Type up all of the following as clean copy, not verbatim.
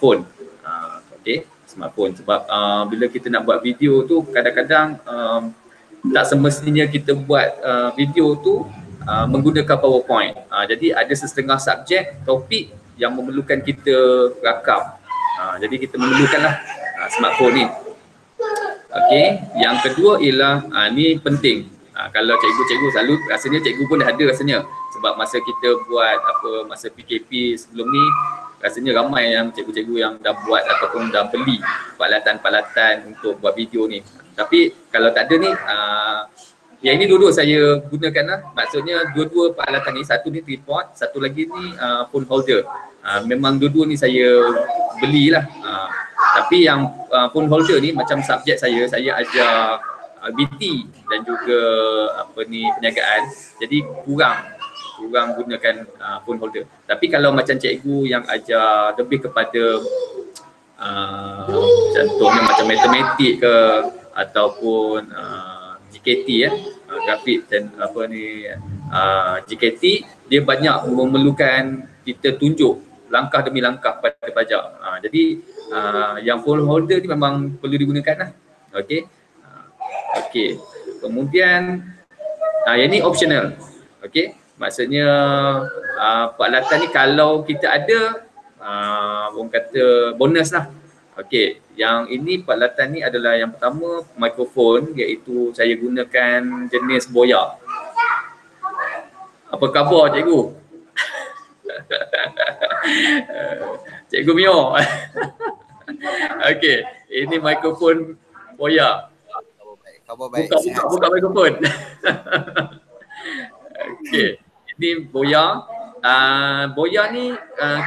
smartphone. Okey, smartphone. Sebab bila kita nak buat video tu kadang-kadang tak semestinya kita buat video tu menggunakan PowerPoint. Jadi ada setengah subjek, topik yang memerlukan kita rakam. Jadi kita memerlukanlah smartphone ni. Okey, yang kedua ialah ni penting. Kalau cikgu-cikgu selalu rasanya cikgu pun dah ada rasanya. Sebab masa kita buat masa PKP sebelum ni rasanya ramai yang cikgu-cikgu yang dah buat ataupun dah beli peralatan-peralatan untuk buat video ni. Tapi kalau tak ada ni, yang ini dua-dua saya gunakan lah. Maksudnya dua-dua peralatan ni, satu ni tripod, satu lagi ni phone holder. Memang dua-dua ni saya belilah. Tapi yang phone holder ni macam subjek saya ajar BT dan juga perniagaan. Jadi kurang gunakan phone holder. Tapi kalau macam cikgu yang ajar lebih kepada contohnya macam matematik ke ataupun GKT grafik dan GKT, dia banyak memerlukan kita tunjuk langkah demi langkah pada pelajar. Jadi yang phone holder ni memang perlu digunakan lah. Okey. Okey. Kemudian yang ni optional. Okey. Maksudnya peralatan ni kalau kita ada orang kata bonus lah. Okey, yang ini peralatan ni adalah yang pertama mikrofon, iaitu saya gunakan jenis Boya. Apa khabar cikgu? Cikgu Mio. Okey, ini mikrofon Boya. Khabar baik. Buka mikrofon. Okey, ini Boya. Boya ni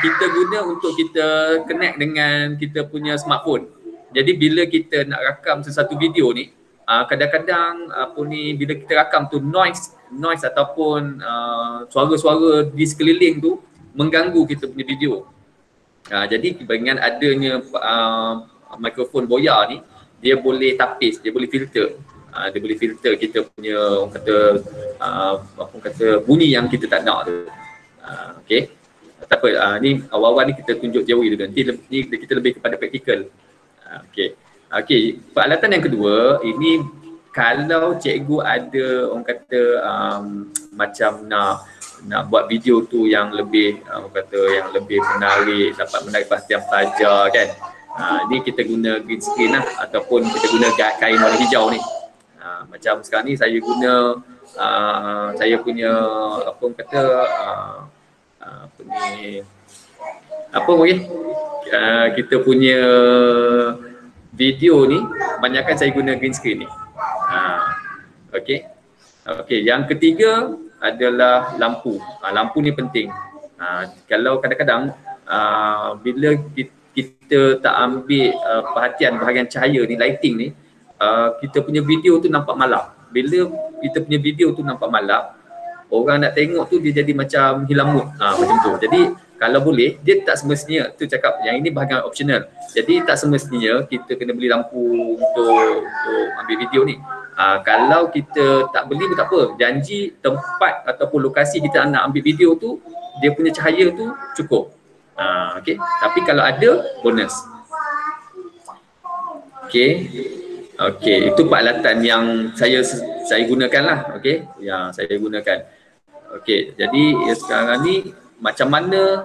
kita guna untuk kita connect dengan kita punya smartphone. Jadi bila kita nak rakam sesuatu video ni, kadang-kadang bila kita rakam tu noise ataupun suara-suara di sekeliling tu mengganggu kita punya video. Jadi dengan adanya mikrofon Boya ni, dia boleh tapis, dia boleh filter. Dia boleh filter kita punya orang kata bunyi yang kita tak nak tu. Okey. Tak apa, ni awal-awal ni kita tunjuk teori dulu. Nanti ni kita lebih kepada praktikal. Okey. Okey, peralatan yang kedua, ini kalau cikgu ada orang kata macam nak buat video tu yang lebih orang kata yang lebih menarik, dapat menarik perhatian pelajar kan. Ni kita guna green screen lah ataupun kita guna kain warna hijau ni. Macam sekarang ni saya guna saya punya kita punya video ni banyakkan saya guna green screen ni. Okey. Okey, yang ketiga adalah lampu. Lampu ni penting. Kalau kadang-kadang bila kita tak ambil perhatian bahagian cahaya ni, lighting ni, kita punya video tu nampak malap. Bila kita punya video tu nampak malap, orang nak tengok tu dia jadi macam hilang mood. Macam tu. Jadi kalau boleh, dia tak semestinya, tu cakap yang ini bahagian optional. Jadi tak semestinya kita kena beli lampu untuk ambil video ni. Kalau kita tak beli pun tak apa. Janji tempat ataupun lokasi kita nak ambil video tu, dia punya cahaya tu cukup. Okey. Tapi kalau ada, bonus. Okey. Okey, itu peralatan yang saya gunakan lah. Okey, yang saya gunakan. Okey, jadi sekarang ni macam mana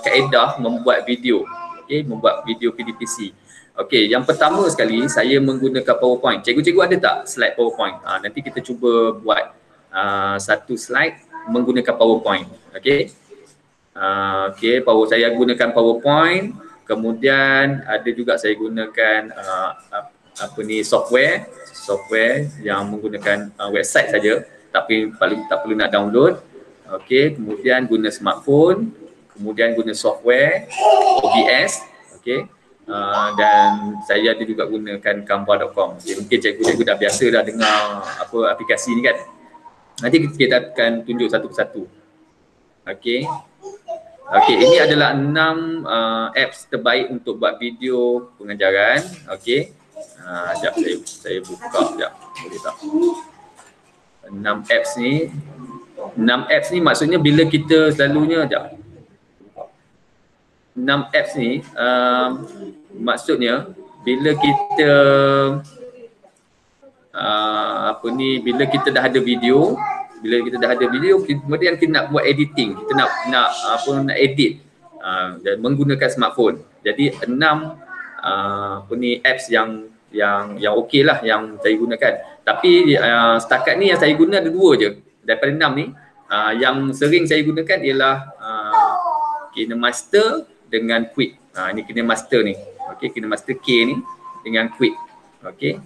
kaedah membuat video. Okey, membuat video PDPC. Okey, yang pertama sekali saya menggunakan PowerPoint. Cikgu-cikgu ada tak slide PowerPoint? Nanti kita cuba buat satu slide menggunakan PowerPoint. Okey. Okey, saya gunakan PowerPoint. Kemudian ada juga saya gunakan software yang menggunakan website saja, tapi tak perlu nak download. Okey, kemudian guna smartphone, kemudian guna software OBS, okey. Dan saya ada juga gunakan canva.com. Mungkin cikgu-cikgu dah biasa dah dengar aplikasi ni kan. Nanti kita akan tunjuk satu persatu. Okey. Okey, ini adalah 6 apps terbaik untuk buat video pengajaran. Okey. Sekejap saya buka sekejap. Boleh tak? 6 apps ni maksudnya bila kita selalunya sekejap. 6 apps ni maksudnya bila kita bila kita dah ada video, kemudian kita nak buat editing, kita nak edit dan menggunakan smartphone. Jadi 6 apps yang okey lah yang saya gunakan. Tapi setakat ni yang saya guna ada 2 je daripada 6 ni. Yang sering saya gunakan ialah KineMaster dengan Quick. Ini KineMaster ni. Okey, KineMaster K ni dengan Quick. Okey.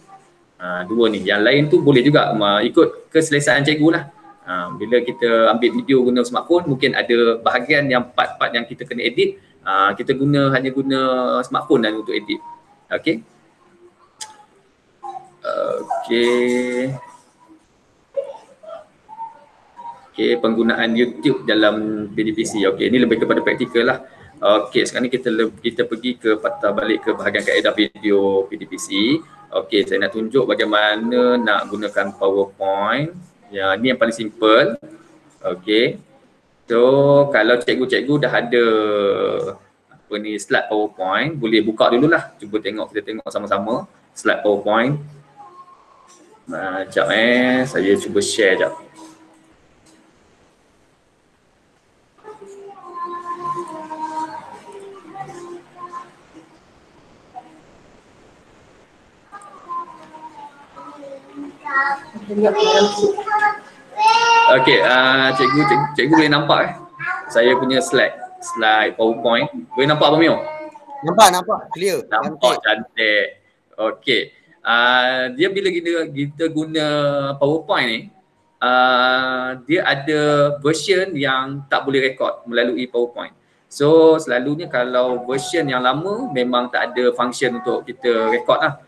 2 ni. Yang lain tu boleh juga ikut keselesaan cikgu lah. Bila kita ambil video guna smartphone, mungkin ada bahagian yang part-part yang kita kena edit, kita hanya guna smartphone dan untuk edit. Okey. Okey, penggunaan YouTube dalam PDPC. Okey, ini lebih kepada praktikal lah. Okey, sekarang ni kita pergi balik ke bahagian kaedah video PDPC. Okey, saya nak tunjuk bagaimana nak gunakan PowerPoint. Ya, ini yang paling simple. Okey. So, kalau cikgu-cikgu dah ada slide PowerPoint, boleh buka dululah. Cuba kita tengok sama-sama slide PowerPoint. Sekejap saya cuba share sekejap. Okey, cikgu boleh nampak saya punya slide PowerPoint. Boleh nampak apa Mio? Nampak, clear. Nampak cantik. Okey. Dia bila kita guna PowerPoint ni, dia ada version yang tak boleh rekod melalui PowerPoint. So selalunya kalau version yang lama memang tak ada function untuk kita rekod lah.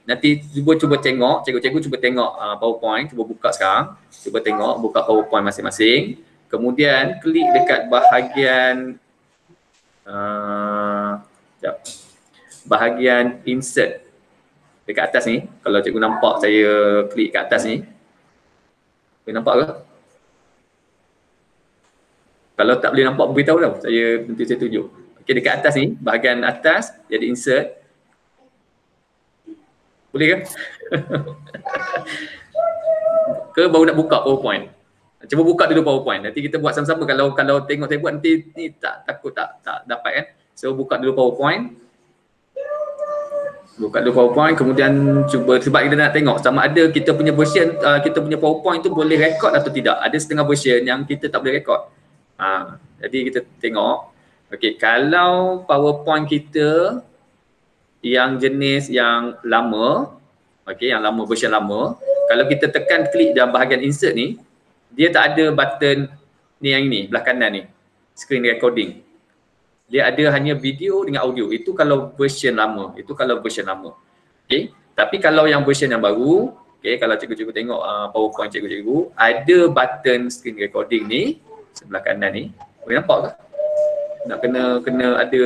Nanti cuba tengok, cikgu-cikgu cuba tengok PowerPoint, cuba buka sekarang. Cuba tengok, buka PowerPoint masing-masing. Kemudian klik dekat bahagian insert dekat atas ni. Kalau cikgu nampak saya klik kat atas ni, boleh nampak ke? Kalau tak boleh nampak beritahu tau, nanti saya tunjuk. Okey, dekat atas ni, bahagian atas jadi insert. Boleh ke? Ke baru nak buka PowerPoint? Cuba buka dulu PowerPoint. Nanti kita buat sama-sama. Kalau tengok saya buat nanti ni takut tak dapat kan. So buka dulu PowerPoint. Kemudian cuba, sebab kita nak tengok sama ada kita punya version, kita punya PowerPoint tu boleh rekod atau tidak. Ada setengah version yang kita tak boleh rekod. Jadi kita tengok. Okey, kalau PowerPoint kita yang jenis yang lama, okey, yang lama, version lama, kalau kita tekan klik dalam bahagian insert ni, dia tak ada button ni yang ini, belah kanan ni, screen recording. Dia ada hanya video dengan audio. Itu kalau version lama, okey. Tapi kalau yang version yang baru, okey, kalau cikgu-cikgu tengok PowerPoint cikgu-cikgu, ada button screen recording ni sebelah kanan ni. Boleh nampak ke? Nak kena ada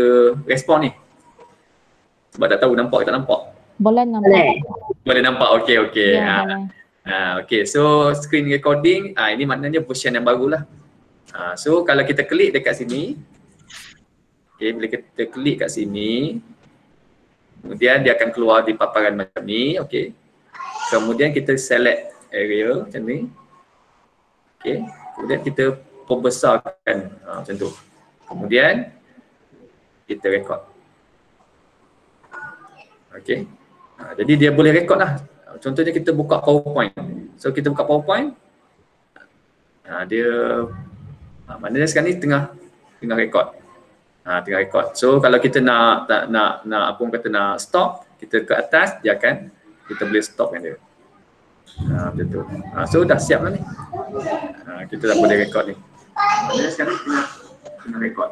respon ni. Sebab tak tahu nampak ke tak nampak? Boleh nampak. Boleh nampak, okey. Ya, Okey, so screen recording, ini maknanya version yang barulah. So kalau kita klik dekat sini, okey, bila kita klik kat sini, kemudian dia akan keluar di paparan macam ni, okey. Kemudian kita select area macam ni. Okey, kemudian kita perbesarkan macam tu. Kemudian kita record. Okey. Jadi dia boleh rekod lah. Contohnya kita buka PowerPoint. So kita buka PowerPoint. Dia maknanya sekarang ni tengah rekod. Tengah rekod. So kalau kita nak stop, kita ke atas dia akan, kita boleh stopkan dia. Macam tu. So dah siap lah ni. Kita dah boleh rekod ni. Maknanya sekarang ni tengah rekod.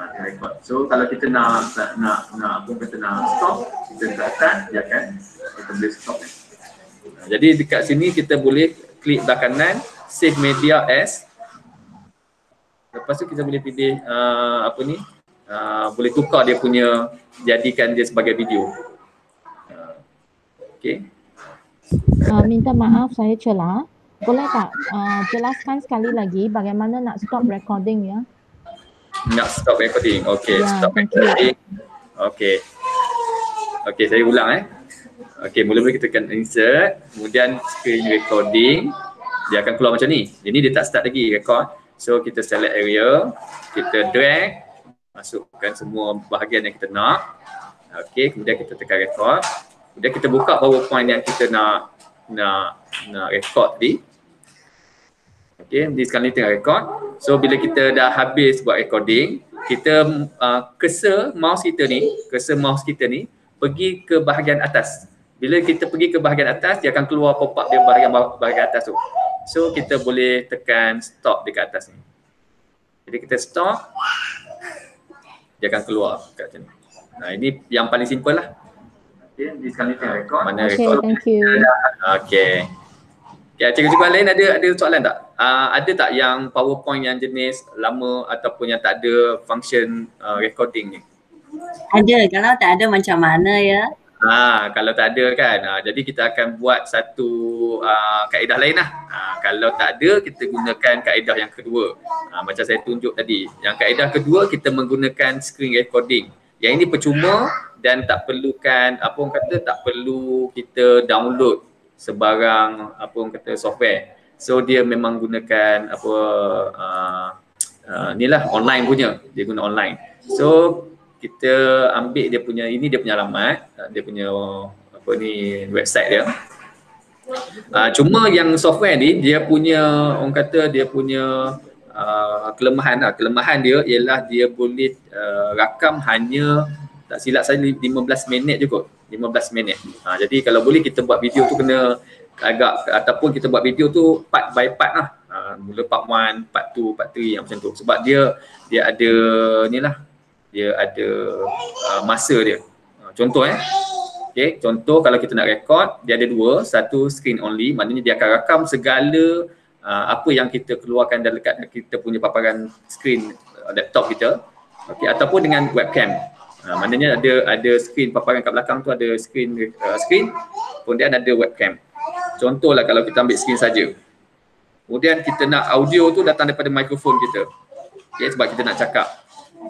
Record. So kalau kita nak stop, kita ke atas dia akan, kita boleh stop. Jadi dekat sini kita boleh klik belah kanan save media as. Lepas tu kita boleh pilih boleh tukar dia punya, jadikan dia sebagai video. Okey. Minta maaf saya celah. Boleh tak jelaskan sekali lagi bagaimana nak stop recording ya? Nak stop recording. Okay, Ya, stop thank you. recording. Okay. Okay, saya ulang Okay, mula-mula kita akan insert, kemudian screen recording. Dia akan keluar macam ni. Ini dia tak start lagi record. So kita select area, kita drag, masukkan semua bahagian yang kita nak. Okay, kemudian kita tekan record. Kemudian kita buka PowerPoint yang kita nak record tadi. Okay, di sekarang ni tengah record. So bila kita dah habis buat recording, kita cursor mouse kita ni pergi ke bahagian atas. Bila kita pergi ke bahagian atas, dia akan keluar pop-up dia bahagian atas tu. So kita boleh tekan stop dekat atas ni. Jadi kita stop, dia akan keluar kat sini. Nah, ini yang paling simple lah. Okay, di sekarang ni tengah record. Mana Okay, record? thank you. Okay. Okay, cikgu-cikgu lain ada soalan tak? Ada tak yang PowerPoint yang jenis lama ataupun yang tak ada function recording ni? Ada, kalau tak ada macam mana ya? Kalau tak ada kan, jadi kita akan buat satu kaedah lain lah. Kalau tak ada, kita gunakan kaedah yang kedua. Macam saya tunjuk tadi. Yang kaedah kedua, kita menggunakan screen recording. Yang ini percuma dan tak perlukan, tak perlu kita download sebarang software. So dia memang gunakan inilah online punya, dia guna online. So kita ambil dia punya alamat, dia punya website dia. Cuma yang software ni dia punya kelemahan dia ialah dia boleh rakam hanya, tak silap saya, 15 minit je kot. 15 minit. Jadi kalau boleh kita buat video tu kena ataupun kita buat video tu part by part lah. Mula part 1, part 2, part 3 macam tu. Sebab dia ada dia ada masa dia. Contoh okay, contoh kalau kita nak record, dia ada dua, satu screen only, maknanya dia akan rakam segala apa yang kita keluarkan dan lekat kita punya paparan screen laptop kita. Okay, ataupun dengan webcam. Maknanya ada screen paparan kat belakang tu, ada screen kemudian ada webcam. Contohlah kalau kita ambil screen saja. Kemudian kita nak audio tu datang daripada mikrofon kita. Okay, sebab kita nak cakap.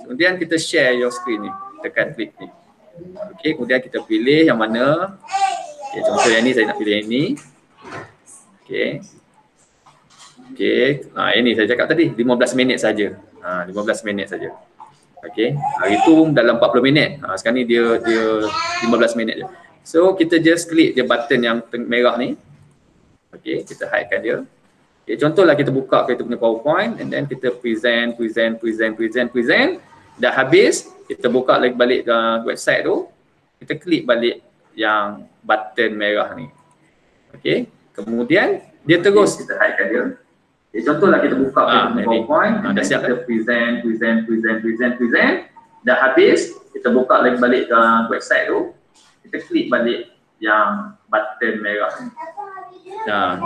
Kemudian kita share your screen ni, tekan klik ni. Okay, kemudian kita pilih yang mana. Okay, contoh yang ni saya nak pilih yang ni. Okay. Okay, ini saya cakap tadi 15 minit saja. 15 minit saja. Okay, hari tu dalam 40 minit. Sekarang ni dia 15 minit je. So kita just klik je button yang merah ni. Okay, kita hidekan dia. Okay, contohlah kita buka kita punya PowerPoint and then kita present. Dah habis, kita buka lagi balik website tu. Kita klik balik yang button merah ni. Okay, kemudian dia terus kita hidekan dia. Okay, contohlah kita buka PowerPoint, dah siap kita present. Dah habis, kita buka lagi balik website tu. Kita klik balik yang button merah ni.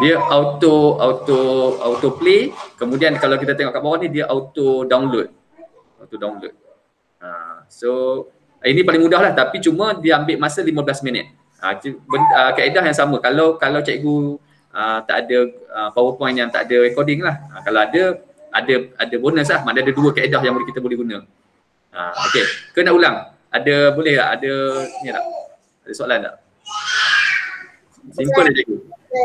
Dia auto play. Kemudian kalau kita tengok kat bawah ni dia auto download. So ini paling mudah lah, tapi cuma dia ambil masa 15 minit. Kaedah yang sama. Kalau cikgu tak ada PowerPoint yang tak ada recording lah. Kalau ada bonus lah. Maknanya ada dua kaedah yang kita boleh guna. Okey, ke nak ulang? Boleh tak? Ada ni tak? Ada soalan tak? Simple je cikgu.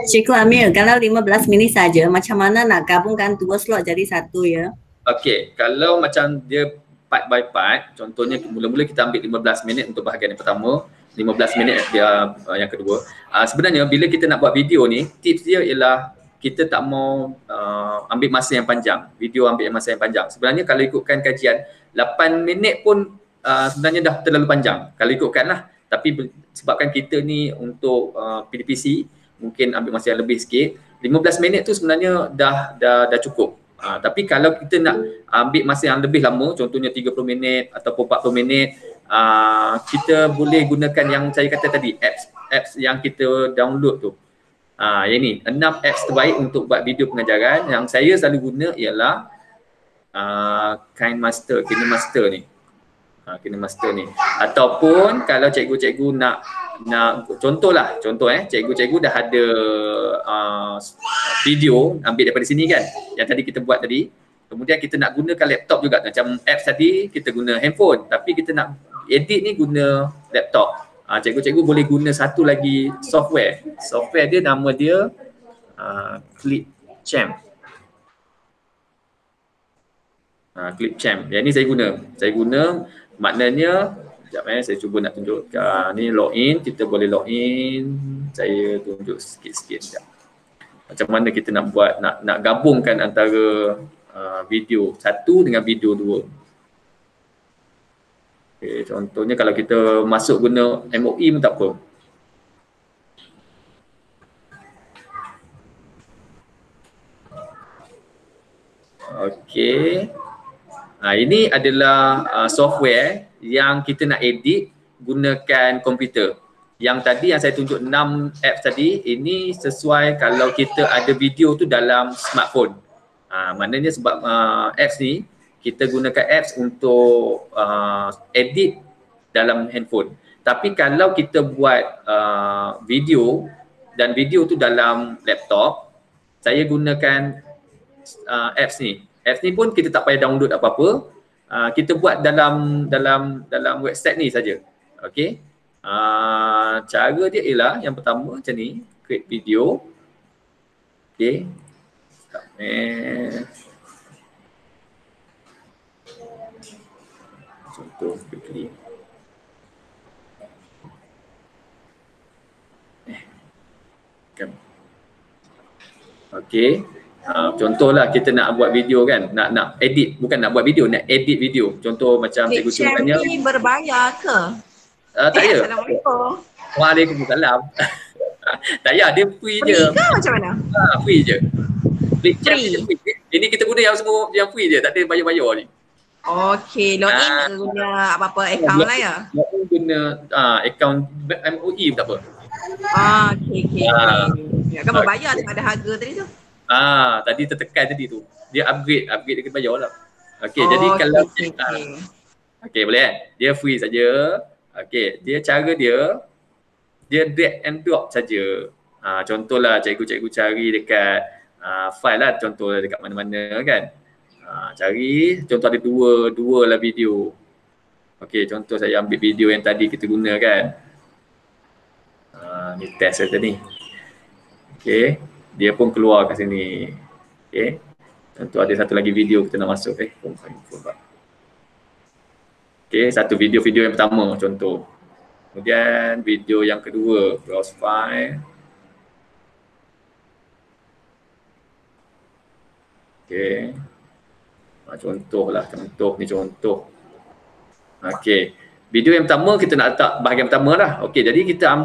Cikgu Amir, kalau 15 minit saja, macam mana nak gabungkan dua slot jadi satu ya? Okey, kalau macam dia part by part, contohnya mula-mula kita ambil 15 minit untuk bahagian yang pertama, 15 minit dia yang kedua. Sebenarnya bila kita nak buat video ni, tips dia ialah kita tak mau ambil masa yang panjang. Video ambil masa yang panjang. Sebenarnya kalau ikutkan kajian, 8 minit pun sebenarnya dah terlalu panjang. Kalau ikutkan lah. Tapi sebabkan kita ni untuk PDPC, mungkin ambil masa yang lebih sikit. 15 minit tu sebenarnya dah cukup. Tapi kalau kita nak ambil masa yang lebih lama, contohnya 30 minit ataupun 40 minit, kita boleh gunakan yang saya kata tadi, apps yang kita download tu. Yang ni, 6 apps terbaik untuk buat video pengajaran. Yang saya selalu guna ialah KineMaster ni. KineMaster ni. Ataupun kalau cikgu-cikgu nak contoh cikgu-cikgu dah ada video ambil daripada sini kan, yang tadi kita buat tadi. Kemudian kita nak gunakan laptop juga, macam apps tadi kita guna handphone, tapi kita nak edit ni guna laptop. Cikgu-cikgu boleh guna satu lagi software. Software dia nama dia Clipchamp. Clipchamp. Yang ni saya guna maknanya, sekejap saya cuba nak tunjuk. Ni login, kita boleh login. Saya tunjuk sikit-sikit sekejap. Macam mana kita nak buat, nak gabungkan antara video satu dengan video dua. Okay, contohnya kalau kita masuk guna MOE pun tak apa. Okey. Ini adalah software yang kita nak edit gunakan komputer. Yang tadi yang saya tunjuk 6 apps tadi, ini sesuai kalau kita ada video tu dalam smartphone. Maknanya sebab apps ni, kita gunakan apps untuk edit dalam handphone. Tapi kalau kita buat video dan video tu dalam laptop, saya gunakan apps ni. Apps ni pun kita tak payah download apa-apa. Kita buat dalam website ni saja. Okey. Cara dia ialah yang pertama macam ni, create video. Okey. Contoh quickly. Okey. Contohlah kita nak buat video kan, nak edit, bukan nak buat video, nak edit video. Contoh macam cikgu contohnya. Clipchamp ni berbayar ke? Tak ya. Assalamualaikum. Waalaikumsalam. Tak ya, dia free je. Free ke macam mana? Free je. Clipchamp Free. free. Ini kita guna yang semua yang free je, tak ada bayar-bayar ni. Okey, login ke guna apa-apa account lah ya? Login guna account MOE tak apa. Okey. Ya kan berbayar tak ada harga tadi tu? Tadi tertekan tadi tu. Dia upgrade dia kena bayar lah. Okey, jadi kalau okey boleh kan? Dia free saja. Okey, dia cara dia drag and drop saja. Contohlah cikgu-cikgu cari dekat file lah, contoh dekat mana-mana kan. Cari, contoh ada dua lah video. Okey, contoh saya ambil video yang tadi kita guna kan. Ni test saya tadi. Okey, dia pun keluar kat sini. Okey. Contoh ada satu lagi video kita nak masuk. Okey, satu video yang pertama contoh. Kemudian video yang kedua, browse file. Okey. Contoh. Okey. Video yang pertama kita nak letak bahagian pertama lah. Okey, jadi kita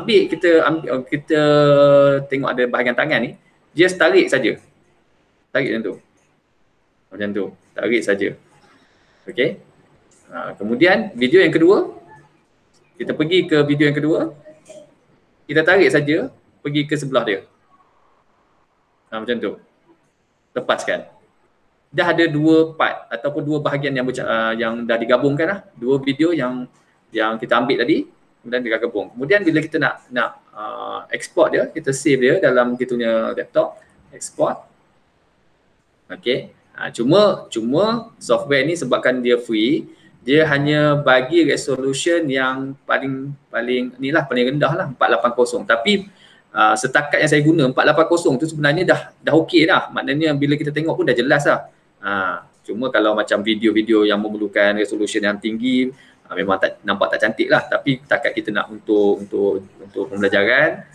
tengok ada bahagian tangan ni. Just tarik saja. Tarik macam tu. Macam tu. Tarik saja. Okey. Kemudian video yang kedua, kita pergi ke video yang kedua. Kita tarik saja pergi ke sebelah dia. Macam tu. Lepaskan. Dah ada dua part ataupun dua bahagian yang dah digabungkan lah. Dua video yang kita ambil tadi, kemudian digabung. Kemudian bila kita nak export dia, kita save dia dalam kita punya laptop, export. Okey. Cuma software ni sebabkan dia free, dia hanya bagi resolution yang paling rendah lah, 480. Tapi setakat yang saya guna 480 tu sebenarnya dah okey dah. Maknanya bila kita tengok pun dah jelas lah. Cuma kalau macam video-video yang memerlukan resolution yang tinggi, memang nampak tak cantik lah. Tapi takat kita nak untuk pembelajaran,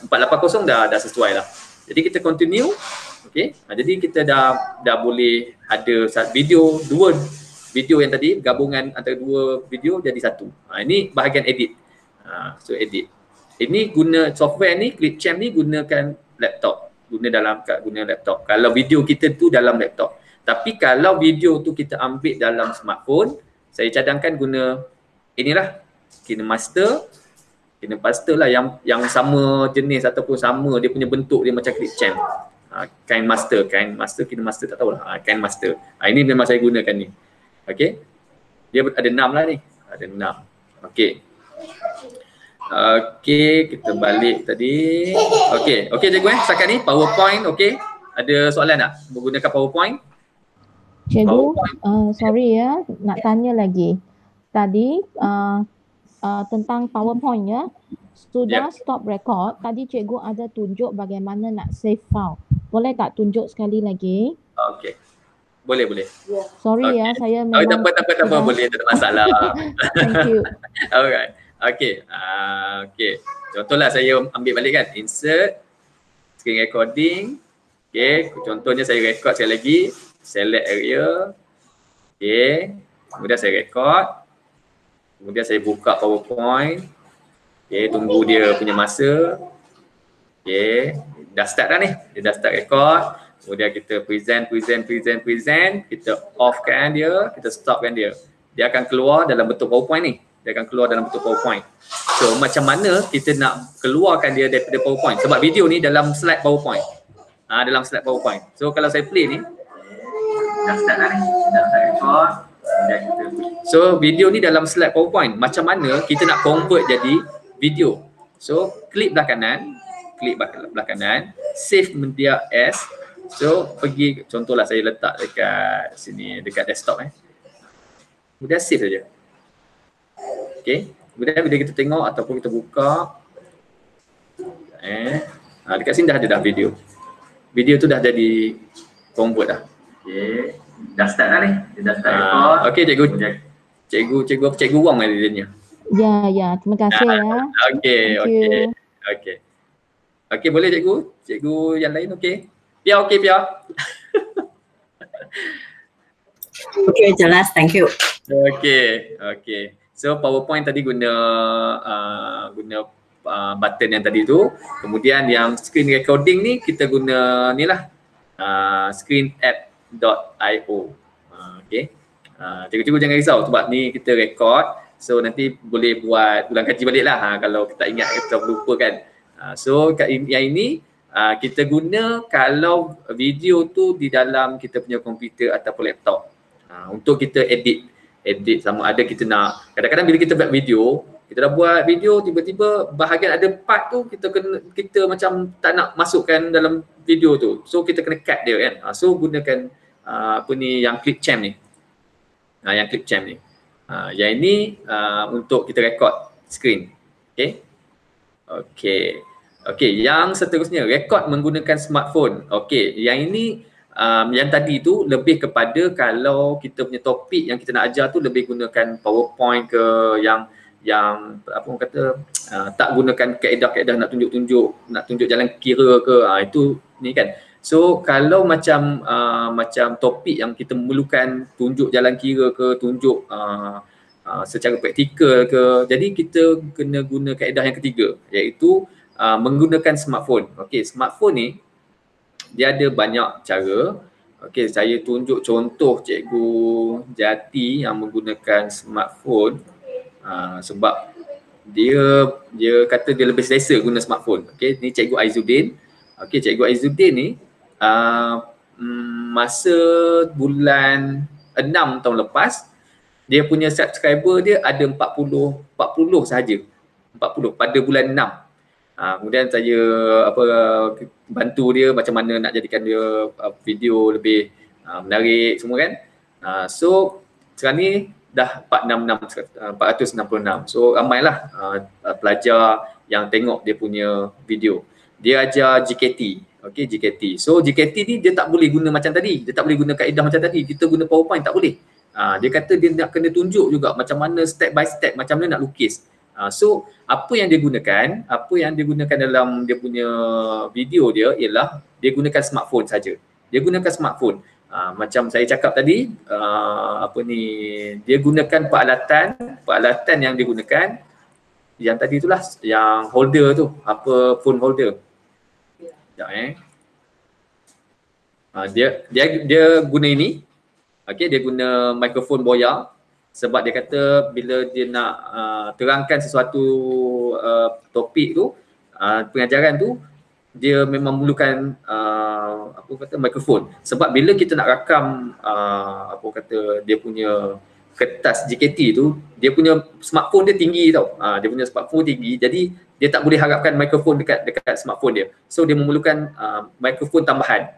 480 dah sesuai lah. Jadi kita continue. Okay. Jadi kita dah boleh ada dua video yang tadi, gabungan antara dua video jadi satu. Ini bahagian edit. So edit. Ini guna software ni, Clipchamp ni gunakan laptop. Guna laptop. Kalau video kita tu dalam laptop. Tapi kalau video tu kita ambil dalam smartphone, saya cadangkan guna inilah KineMaster lah yang sama jenis ataupun sama dia punya bentuk dia macam Clipchamp. KineMaster, KineMaster tak tahulah. KineMaster. Ini memang saya gunakan ni. Okey. Dia ada 6 lah ni. Ada 6. Okey. Okey, kita balik tadi. Okey, cikgu setakat ni PowerPoint okey. Ada soalan tak menggunakan PowerPoint? Cikgu, sorry ya, nak tanya lagi. Tadi tentang PowerPoint ya, sudah stop record. Tadi cikgu ada tunjuk bagaimana nak save file. Boleh tak tunjuk sekali lagi? Okey. Boleh. Sorry ya, saya Oh, memang tak apa, boleh, tak ada masalah. Thank you. Alright. Okey. Okey. Contohlah saya ambil balik kan, insert screen recording. Okey, contohnya saya record sekali lagi, select area. Okey. Kemudian saya record. Kemudian saya buka PowerPoint. Okey, tunggu dia punya masa. Okey, dah start dah ni. Dia dah start record. Kemudian kita present. Kita off-kan dia, kita stop-kan dia. Dia akan keluar dalam bentuk PowerPoint ni. Dia akan keluar dalam bentuk PowerPoint. So, macam mana kita nak keluarkan dia daripada PowerPoint? Sebab video ni dalam slide PowerPoint. Dalam slide PowerPoint. So, kalau saya play ni, dah start dah ni. Dah start record. So, video ni dalam slide PowerPoint. Macam mana kita nak convert jadi video? So, klik belah kanan, save media as. So, pergi, contohlah saya letak dekat sini, dekat desktop Kemudian save saja. Okey. Kemudian bila kita tengok ataupun kita buka, dekat sini dah ada dah video. Video tu dah jadi convert dah. Okey. Dah start dah ni. Dia dah start record. Okey, cikgu Wong ada dia. Ya, terima kasih ya. Okey. Okey, boleh cikgu? Cikgu yang lain okey? Pia okey, Pia? Okay, jelas. Thank you. Okey. So PowerPoint tadi guna button yang tadi tu. Kemudian yang screen recording ni kita guna ni lah, screenapp.io. Okey. Cikgu-cikgu jangan risau sebab ni kita record. So nanti boleh buat ulang kaji balik lah kalau kita ingat, kita lupa kan. So yang ini kita guna kalau video tu di dalam kita punya komputer ataupun laptop. Untuk kita edit sama ada kita nak, kadang-kadang bila kita buat video, kita dah buat video tiba-tiba bahagian ada part tu kita macam tak nak masukkan dalam video tu. So kita kena cut dia kan. So gunakan yang clipchamp ni. Yang clipchamp ni. Yang ini untuk kita record screen. Okey, yang seterusnya record menggunakan smartphone. Okey, yang ini yang tadi tu lebih kepada kalau kita punya topik yang kita nak ajar tu lebih gunakan PowerPoint ke yang apa orang kata tak gunakan kaedah-kaedah nak tunjuk jalan kira ke, itu ni kan. So kalau macam topik yang kita memerlukan tunjuk jalan kira ke, tunjuk secara praktikal ke, jadi kita kena guna kaedah yang ketiga, iaitu menggunakan smartphone. Okey, smartphone ni dia ada banyak cara. Okey, saya tunjuk contoh Cikgu Jati yang menggunakan smartphone sebab dia kata dia lebih selesa guna smartphone. Okey, ni Cikgu Aizuddin. Okey, Cikgu Aizuddin ni masa bulan 6 tahun lepas, dia punya subscriber dia ada 40 sahaja. 40 pada bulan 6. Kemudian saya bantu dia macam mana nak jadikan dia video lebih menarik semua kan. So sekarang ni dah 466. So ramailah pelajar yang tengok dia punya video. Dia ajar GKT. Okey, GKT. So GKT ni dia tak boleh guna macam tadi. Dia tak boleh guna kaedah macam tadi. Kita guna PowerPoint tak boleh. Dia kata dia nak kena tunjuk juga macam mana step by step, macam mana nak lukis. So apa yang dia gunakan dalam dia punya video dia ialah dia gunakan smartphone saja. Dia gunakan smartphone. Macam saya cakap tadi, dia gunakan peralatan yang dia gunakan yang tadi itulah, yang holder tu, phone holder. Dia guna ini. Okey, dia guna mikrofon Boya. Sebab dia kata bila dia nak terangkan sesuatu topik tu, pengajaran tu, dia memang memerlukan mikrofon. Sebab bila kita nak rakam dia punya kertas JKT tu, dia punya smartphone dia tinggi tau. Dia punya smartphone tinggi, jadi dia tak boleh harapkan mikrofon dekat smartphone dia. So dia memerlukan mikrofon tambahan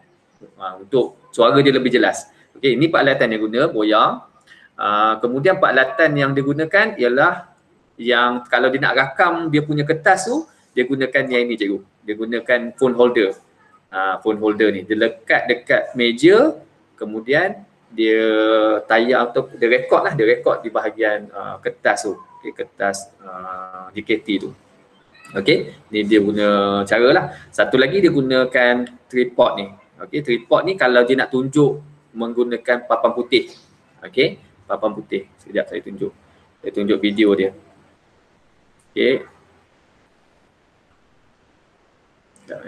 untuk suara dia lebih jelas. Okey, ini peralatan yang guna Boya. Kemudian peralatan yang digunakan ialah yang kalau dia nak rakam dia punya kertas tu, dia gunakan yang ini cikgu. Dia gunakan phone holder. Phone holder ni dia lekat dekat meja, kemudian dia tayar atau dia rekod lah, dia rekod di bahagian kertas tu, okay, kertas JKT tu. Okey, ni dia guna cara lah. Satu lagi dia gunakan tripod ni. Okey, tripod ni kalau dia nak tunjuk menggunakan papan putih. Okey, papan putih. Sekejap saya tunjuk. Saya tunjuk video dia. Okey. Sekejap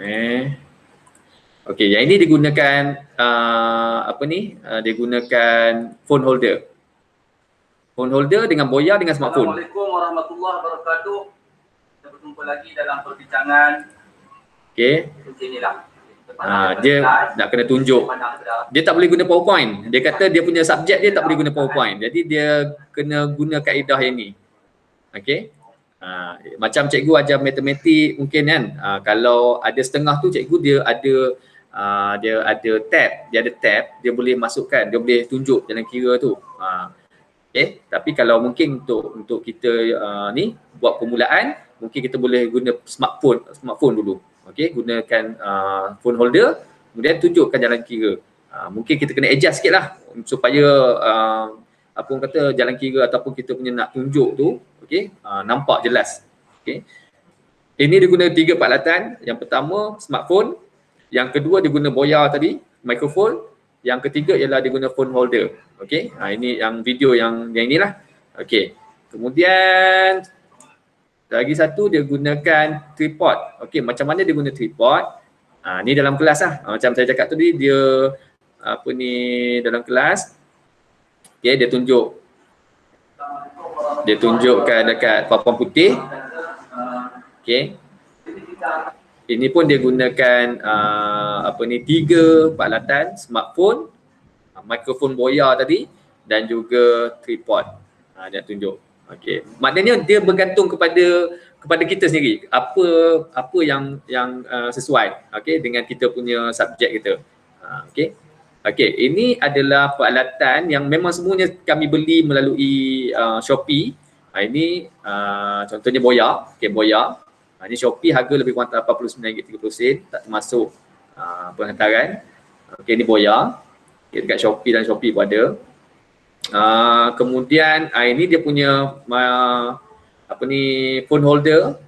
Okey, yang ini digunakan dia gunakan phone holder. Phone holder dengan Boya dengan smartphone. Assalamualaikum warahmatullahi wabarakatuh. Kita berjumpa lagi dalam perbincangan. Okey. Macam inilah. Dia nak kena tunjuk. Dia tak boleh guna PowerPoint. Dia kata dia punya subjek dia tak boleh guna PowerPoint. Jadi dia kena guna kaedah yang ni. Okey. Macam cikgu ajar matematik mungkin kan. Kalau ada setengah tu cikgu dia ada tab, dia boleh masukkan, dia boleh tunjuk jalan kira tu. Okay. Tapi kalau mungkin untuk kita ni buat permulaan, mungkin kita boleh guna smartphone dulu. Okey, gunakan phone holder, kemudian tunjukkan jalan kira. Mungkin kita kena adjust sikit lah supaya apa orang kata jalan kira ataupun kita punya nak tunjuk tu okey, nampak jelas. Okey. Ini dia guna 3 peralatan. Yang pertama smartphone, yang kedua dia guna Boya tadi, mikrofon, yang ketiga ialah dia guna phone holder. Okey. Ini yang video yang inilah. Okey. Kemudian lagi satu dia gunakan tripod. Okey, macam mana dia guna tripod? Ni dalam kelas lah. Macam saya cakap tadi, dia dalam kelas. Okey, dia tunjukkan dekat papan putih. Okey. Ini pun dia gunakan 3 peralatan, smartphone, mikrofon Boya tadi dan juga tripod. Dia tunjuk. Okey. Maknanya dia bergantung kepada kita sendiri. Apa yang sesuai okey dengan kita punya subjek kita. Okey. Okey, ini adalah peralatan yang memang semuanya kami beli melalui Shopee. Ini contohnya Boya. Okey, Boya. Ini Shopee harga lebih kurang RM49.30, tak termasuk penghantaran. Okey, ini Boya. Okay, dekat Shopee dan Shopee pun ada. Kemudian ini dia punya phone holder.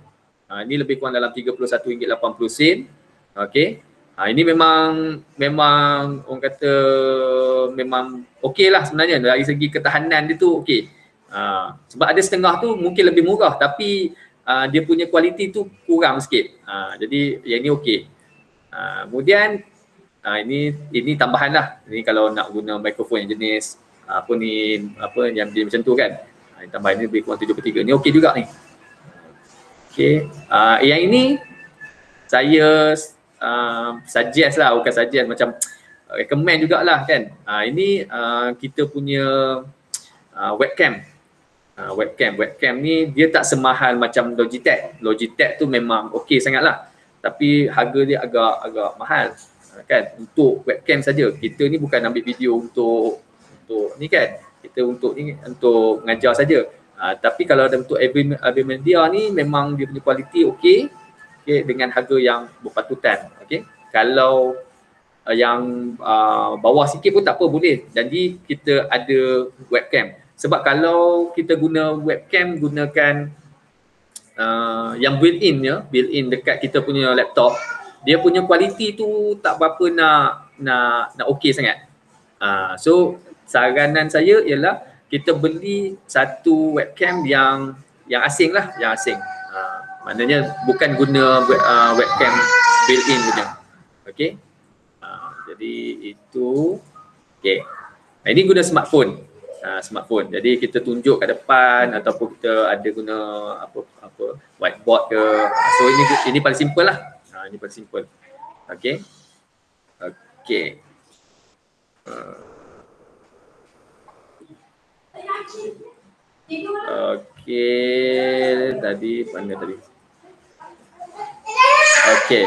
Ini lebih kurang dalam RM31.80. Okey. Ini memang orang kata memang okey lah sebenarnya dari segi ketahanan dia tu okey. Sebab ada setengah tu mungkin lebih murah tapi dia punya kualiti tu kurang sikit. Jadi yang ni okey. Kemudian ini tambahan lah. Ini kalau nak guna mikrofon yang jenis yang dia macam tu kan. Tambahan ni lebih kurang 7/3. Ni okey juga ni. Okey. Yang ini saya suggest lah, bukan suggest, macam recommend jugalah kan. Ini kita punya webcam. Webcam ni dia tak semahal macam Logitech. Logitech tu memang okey sangatlah. Tapi harga dia agak mahal kan untuk webcam saja. Kita ni bukan ambil video untuk ni kan. Kita untuk ngajar saja. Tapi kalau ada untuk AVmedia ni memang dia punya kualiti okey. Okay, dengan harga yang berpatutan. Okay. Kalau yang bawah sikit pun tak apa, boleh. Jadi kita ada webcam. Sebab kalau kita guna webcam, gunakan yang built-in dekat kita punya laptop, dia punya kualiti tu tak berapa nak okey sangat. So saranan saya ialah kita beli satu webcam yang asing lah, yang asing. Maknanya bukan guna webcam built-in punya. Okey. Jadi itu okey. Ini guna smartphone. Smartphone. Jadi kita tunjuk kat depan ataupun kita ada guna apa whiteboard ke. So ini paling simple lah. Ini paling simple. Okey. Okey. Okey, tadi mana tadi? Okey.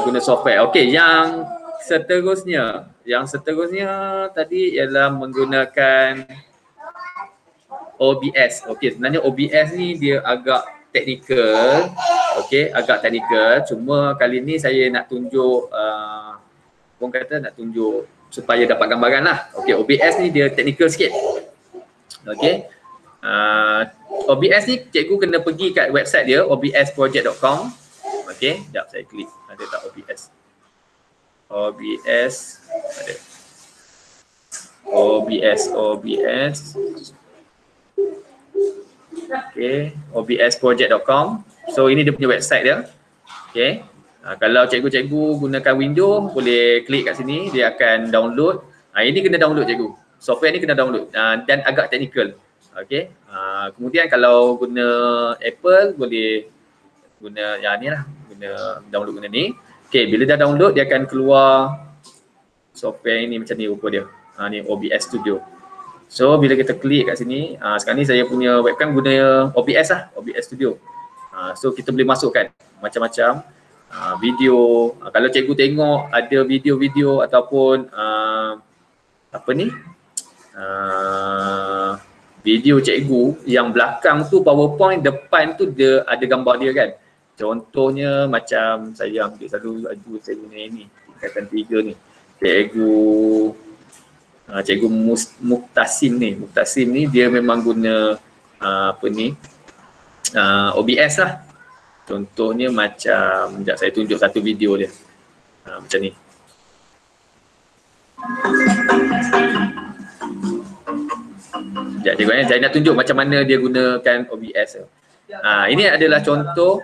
Guna software. Okey, yang seterusnya tadi ialah menggunakan OBS. Okey, sebenarnya OBS ni dia agak teknikal. Okey, agak teknikal. Cuma kali ni saya nak tunjuk orang kata nak tunjuk supaya dapat gambaran lah. Okey, OBS ni dia teknikal sikit. Okey. OBS ni cikgu kena pergi kat website dia obsproject.com. Okey, sekejap saya klik. Ada tak OBS? OBS ada. OBS. Okey, obsproject.com. So ini dia punya website dia. Okey. Kalau cikgu-cikgu gunakan Windows, boleh klik kat sini, dia akan download. Ini kena download cikgu. Software ni kena download dan agak teknikal. Okey. Kemudian kalau guna Apple, boleh guna yang ni lah, guna download guna ni. Okey, bila dah download dia akan keluar software ini macam ni rupa dia. Ni OBS Studio. So bila kita klik kat sini, sekarang ni saya punya webcam guna OBS lah, OBS Studio. So kita boleh masukkan macam-macam video. Kalau cikgu tengok ada video-video ataupun apa ni? Video cikgu yang belakang tu PowerPoint, depan tu dia ada gambar dia kan. Contohnya macam saya ambil satu saya guna ini tingkatan 3 ni. Cikgu Muktasim ni dia memang guna apa ni? OBS lah. Contohnya macam saya tunjuk satu video dia. Macam ni. Cikgu saya nak tunjuk macam mana dia gunakan OBS. Ini adalah contoh.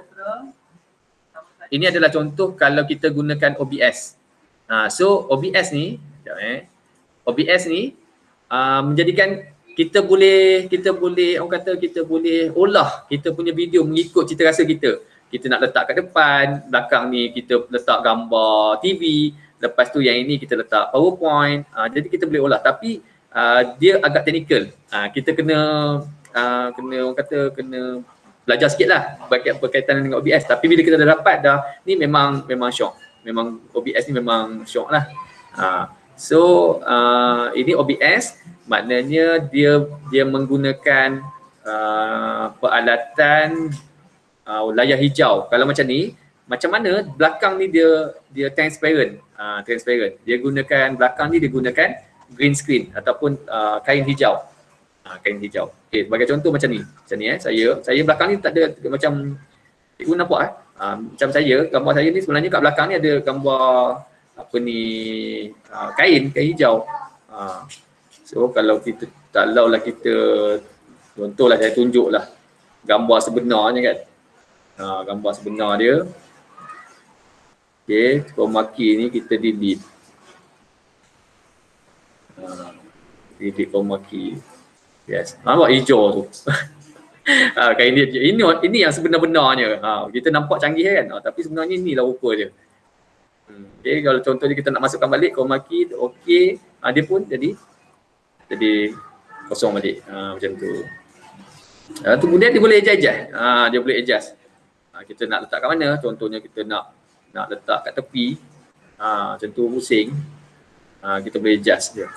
Ini adalah contoh kalau kita gunakan OBS. So OBS ni, OBS ni menjadikan kita boleh orang kata kita boleh olah kita punya video mengikut cita rasa kita. Kita nak letak kat depan, belakang ni kita letak gambar TV, lepas tu yang ini kita letak PowerPoint. Jadi kita boleh olah, tapi dia agak teknikal. Kita kena orang kata kena belajar sikit lah berkaitan dengan OBS. Tapi bila kita dah dapat dah, ni memang syok. Memang OBS ni memang syok lah. So ini OBS, maknanya dia menggunakan peralatan layar hijau. Kalau macam ni, macam mana belakang ni dia transparent. Transparent. Dia gunakan belakang ni dia gunakan green screen ataupun kain hijau. Kain hijau. Okey, sebagai contoh macam ni. Macam ni saya belakang ni tak ada macam cikgu nampak macam gambar saya ni sebenarnya kat belakang ni ada gambar apa ni kain hijau. So kalau kita kita contohlah saya tunjuklah gambar sebenarnya kan. Gambar sebenar dia. Okey, chroma key ni kita delete. Delete chroma key. Yes. Nampak hijau tu. Kain dia ini yang sebenar-benarnya. Kita nampak canggih kan. Tapi sebenarnya inilah rupa dia. Okey, kalau contohnya kita nak masukkan balik chroma key, okey, dia pun jadi kosong balik. Macam tu. Kemudian dia boleh adjust. Dia boleh adjust. Kita nak letak kat mana? Contohnya kita nak letak kat tepi. Macam tu pusing. Kita boleh adjust dia.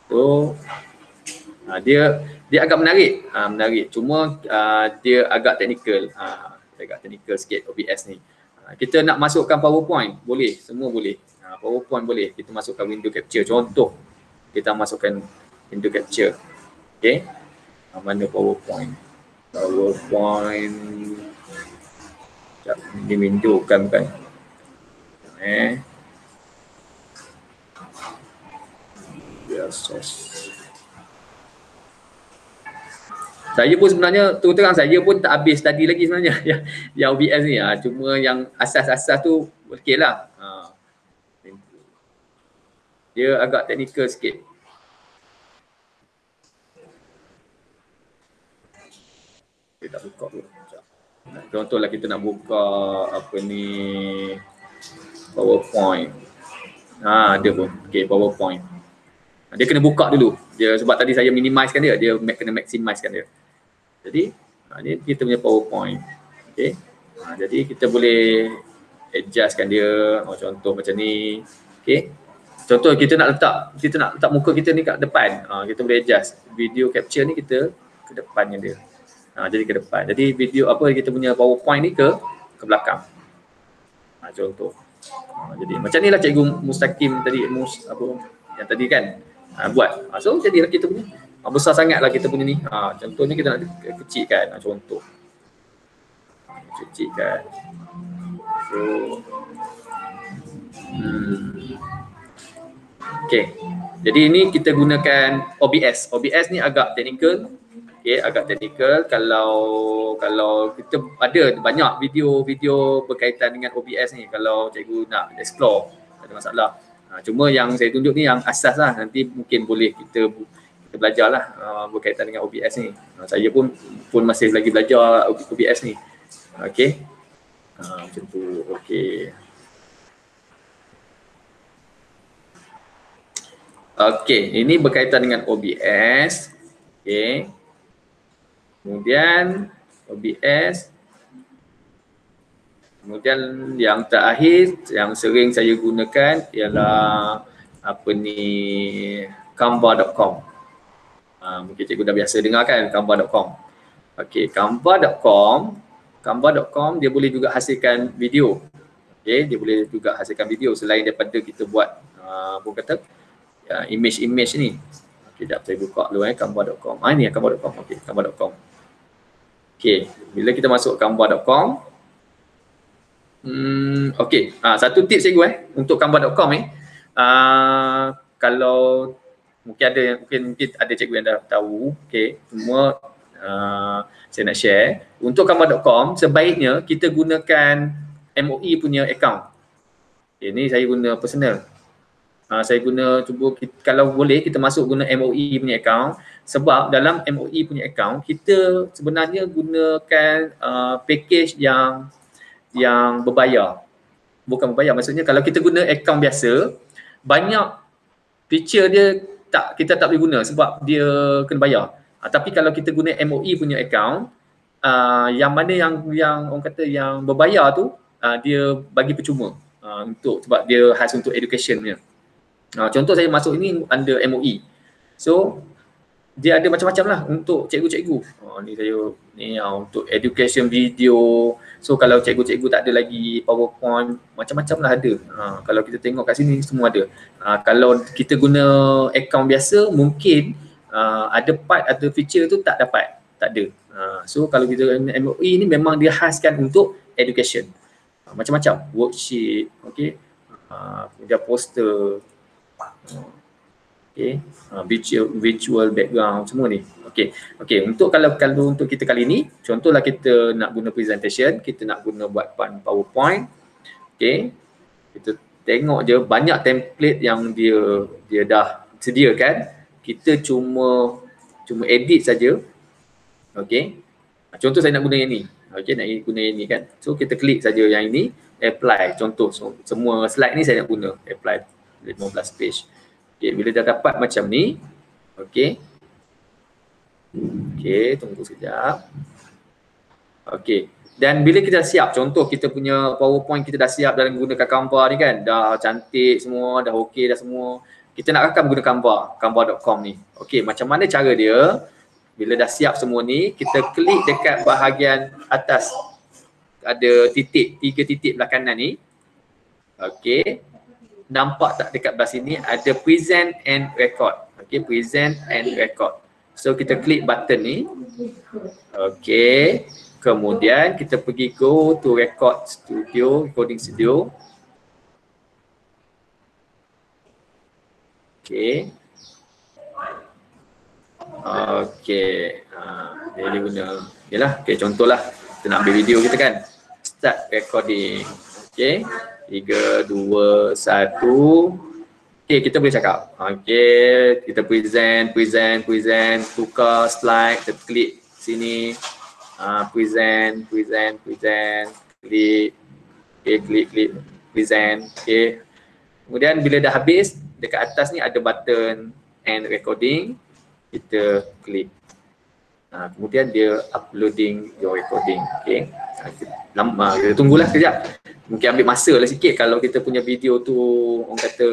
So dia agak menarik, cuma dia agak teknikal. Agak teknikal sikit OBS ni. Kita nak masukkan PowerPoint, boleh, semua boleh. PowerPoint boleh, kita masukkan window capture. Contoh, kita masukkan window capture. Okey. Mana PowerPoint? Ini window bukan. Saya pun sebenarnya terus terang saya pun tak habis study lagi sebenarnya yang OBS ni. Cuma yang asas-asas tu okey lah. Dia agak teknikal sikit. Kita tak buka dulu. Contohlah kita nak buka apa ni PowerPoint. Ada pun. Okey, PowerPoint. Dia kena buka dulu. Dia sebab tadi saya minimizekan dia kena maximizekan dia. Jadi, ni kita punya PowerPoint. Okey. Jadi kita boleh adjustkan dia. Contoh macam ni. Okey. Contoh kita nak letak muka kita ni kat depan. Kita boleh adjust. Video capture ni kita ke depannya dia. Jadi ke depan. Jadi video apa kita punya PowerPoint ni ke belakang. Contoh. Jadi macam ni lah Cikgu Mustaqim tadi yang tadi kan buat. So jadilah kita punya besar sangatlah kita punya ni. Contohnya kita nak kecilkan. Contoh. Kecilkan. So okay. Jadi ini kita gunakan OBS. OBS ni agak teknikal. Okay, agak teknikal. Kalau kita ada banyak video berkaitan dengan OBS ni, kalau cikgu nak explore, tak ada masalah. Cuma yang saya tunjuk ni yang asas lah. Nanti mungkin boleh kita belajar lah berkaitan dengan OBS ni. Saya pun masih lagi belajar OBS ni. Okay. Macam tu. Okay. Okey, ini berkaitan dengan OBS. Okey. Kemudian OBS. Kemudian yang terakhir yang sering saya gunakan ialah Canva.com. Mungkin cikgu dah biasa dengar kan Canva.com. Okey, Canva.com dia boleh juga hasilkan video. Okey, dia boleh juga hasilkan video selain daripada kita buat image ni. Okey, jap saya buka dulu Canva.com. Ini Canva.com. Okey, Canva.com. Okey, bila kita masuk Canva.com. Okey, satu tips cikgu untuk Canva.com kalau mungkin ada cikgu yang dah tahu. Okey, cuma saya nak share untuk Canva.com sebaiknya kita gunakan MOE punya account. Okay, ni saya guna personal. Saya kalau boleh kita masuk guna MOE punya account, sebab dalam MOE punya account kita sebenarnya gunakan package yang berbayar. Bukan berbayar, maksudnya kalau kita guna account biasa, banyak feature dia kita tak boleh guna sebab dia kena bayar. Tapi kalau kita guna MOE punya account, yang mana yang orang kata yang berbayar tu dia bagi percuma sebab dia khas untuk education punya. Contoh saya masuk ini under MOE. So dia ada macam-macam lah untuk cikgu-cikgu. Ni untuk education video. So kalau cikgu-cikgu tak ada lagi PowerPoint, macam-macam lah ada. Kalau kita tengok kat sini semua ada. Kalau kita guna account biasa mungkin ada part atau feature tu tak dapat, tak ada. So kalau kita MOE ni memang dia khaskan untuk education. Macam-macam worksheet, okey. Kemudian poster. Okay, virtual background semua ni. Okay, untuk kalau untuk kita kali ni, contohlah kita nak guna presentation, kita nak guna buat PowerPoint. Okay, kita tengok je banyak template yang dia dah sediakan. Kita cuma edit saja. Okay, contoh saya nak guna yang ni. Okay, nak guna yang ni kan. So kita klik saja yang ini, apply. Contoh semua slide ni saya nak guna, apply 15 page. Okay, bila dah dapat macam ni, okay, tunggu sekejap. Okay, dan bila kita dah siap, contoh kita punya PowerPoint kita dah siap dalam guna Canva ni kan, dah cantik semua, dah okay dah semua. Kita nak rakam guna Canva.com ni. Okay, macam mana cara dia? Bila dah siap semua ni, kita klik dekat bahagian atas, ada titik, 3 titik belah kanan ni. Okay. Nampak tak dekat belah sini ada present and record. Okay, present and record. So kita klik button ni. Okay. Kemudian kita pergi go to recording studio. Okay. Okay. Dia guna. Yalah, okay, contohlah kita nak ambil video kita kan. Start recording. Okay. 3, 2, 1. Okay, kita boleh cakap. Okay, kita present, tukar slide, kita klik sini. Present, klik. Okay, klik, present. Okay. Kemudian bila dah habis, dekat atas ni ada button end recording. Kita klik. Kemudian dia uploading your recording. Okay. Lama, kita tunggulah sekejap. mungkin ambil masa lah sikit kalau kita punya video tu orang kata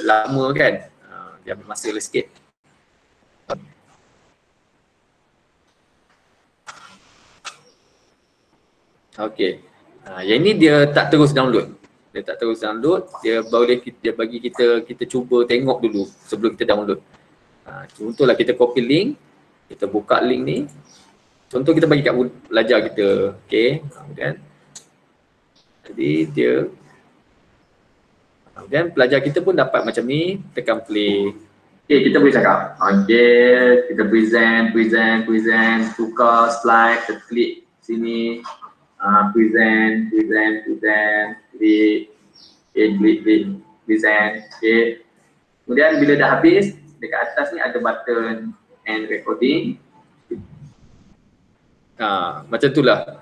lama kan. Dia ambil masa lah sikit. Okey. Yang ini dia tak terus download. Dia tak terus download, dia bagi kita cuba tengok dulu sebelum kita download. Contohlah kita copy link, kita buka link ni. Contoh kita bagi kat pelajar kita. Okey, kemudian jadi dia kemudian pelajar kita pun dapat macam ni, tekan play. Okey, kita boleh cakap. Okey, kita present, tukar slide, kita klik sini. Present, klik, present, okay. Kemudian bila dah habis, dekat atas ni ada button end recording. Macam itulah.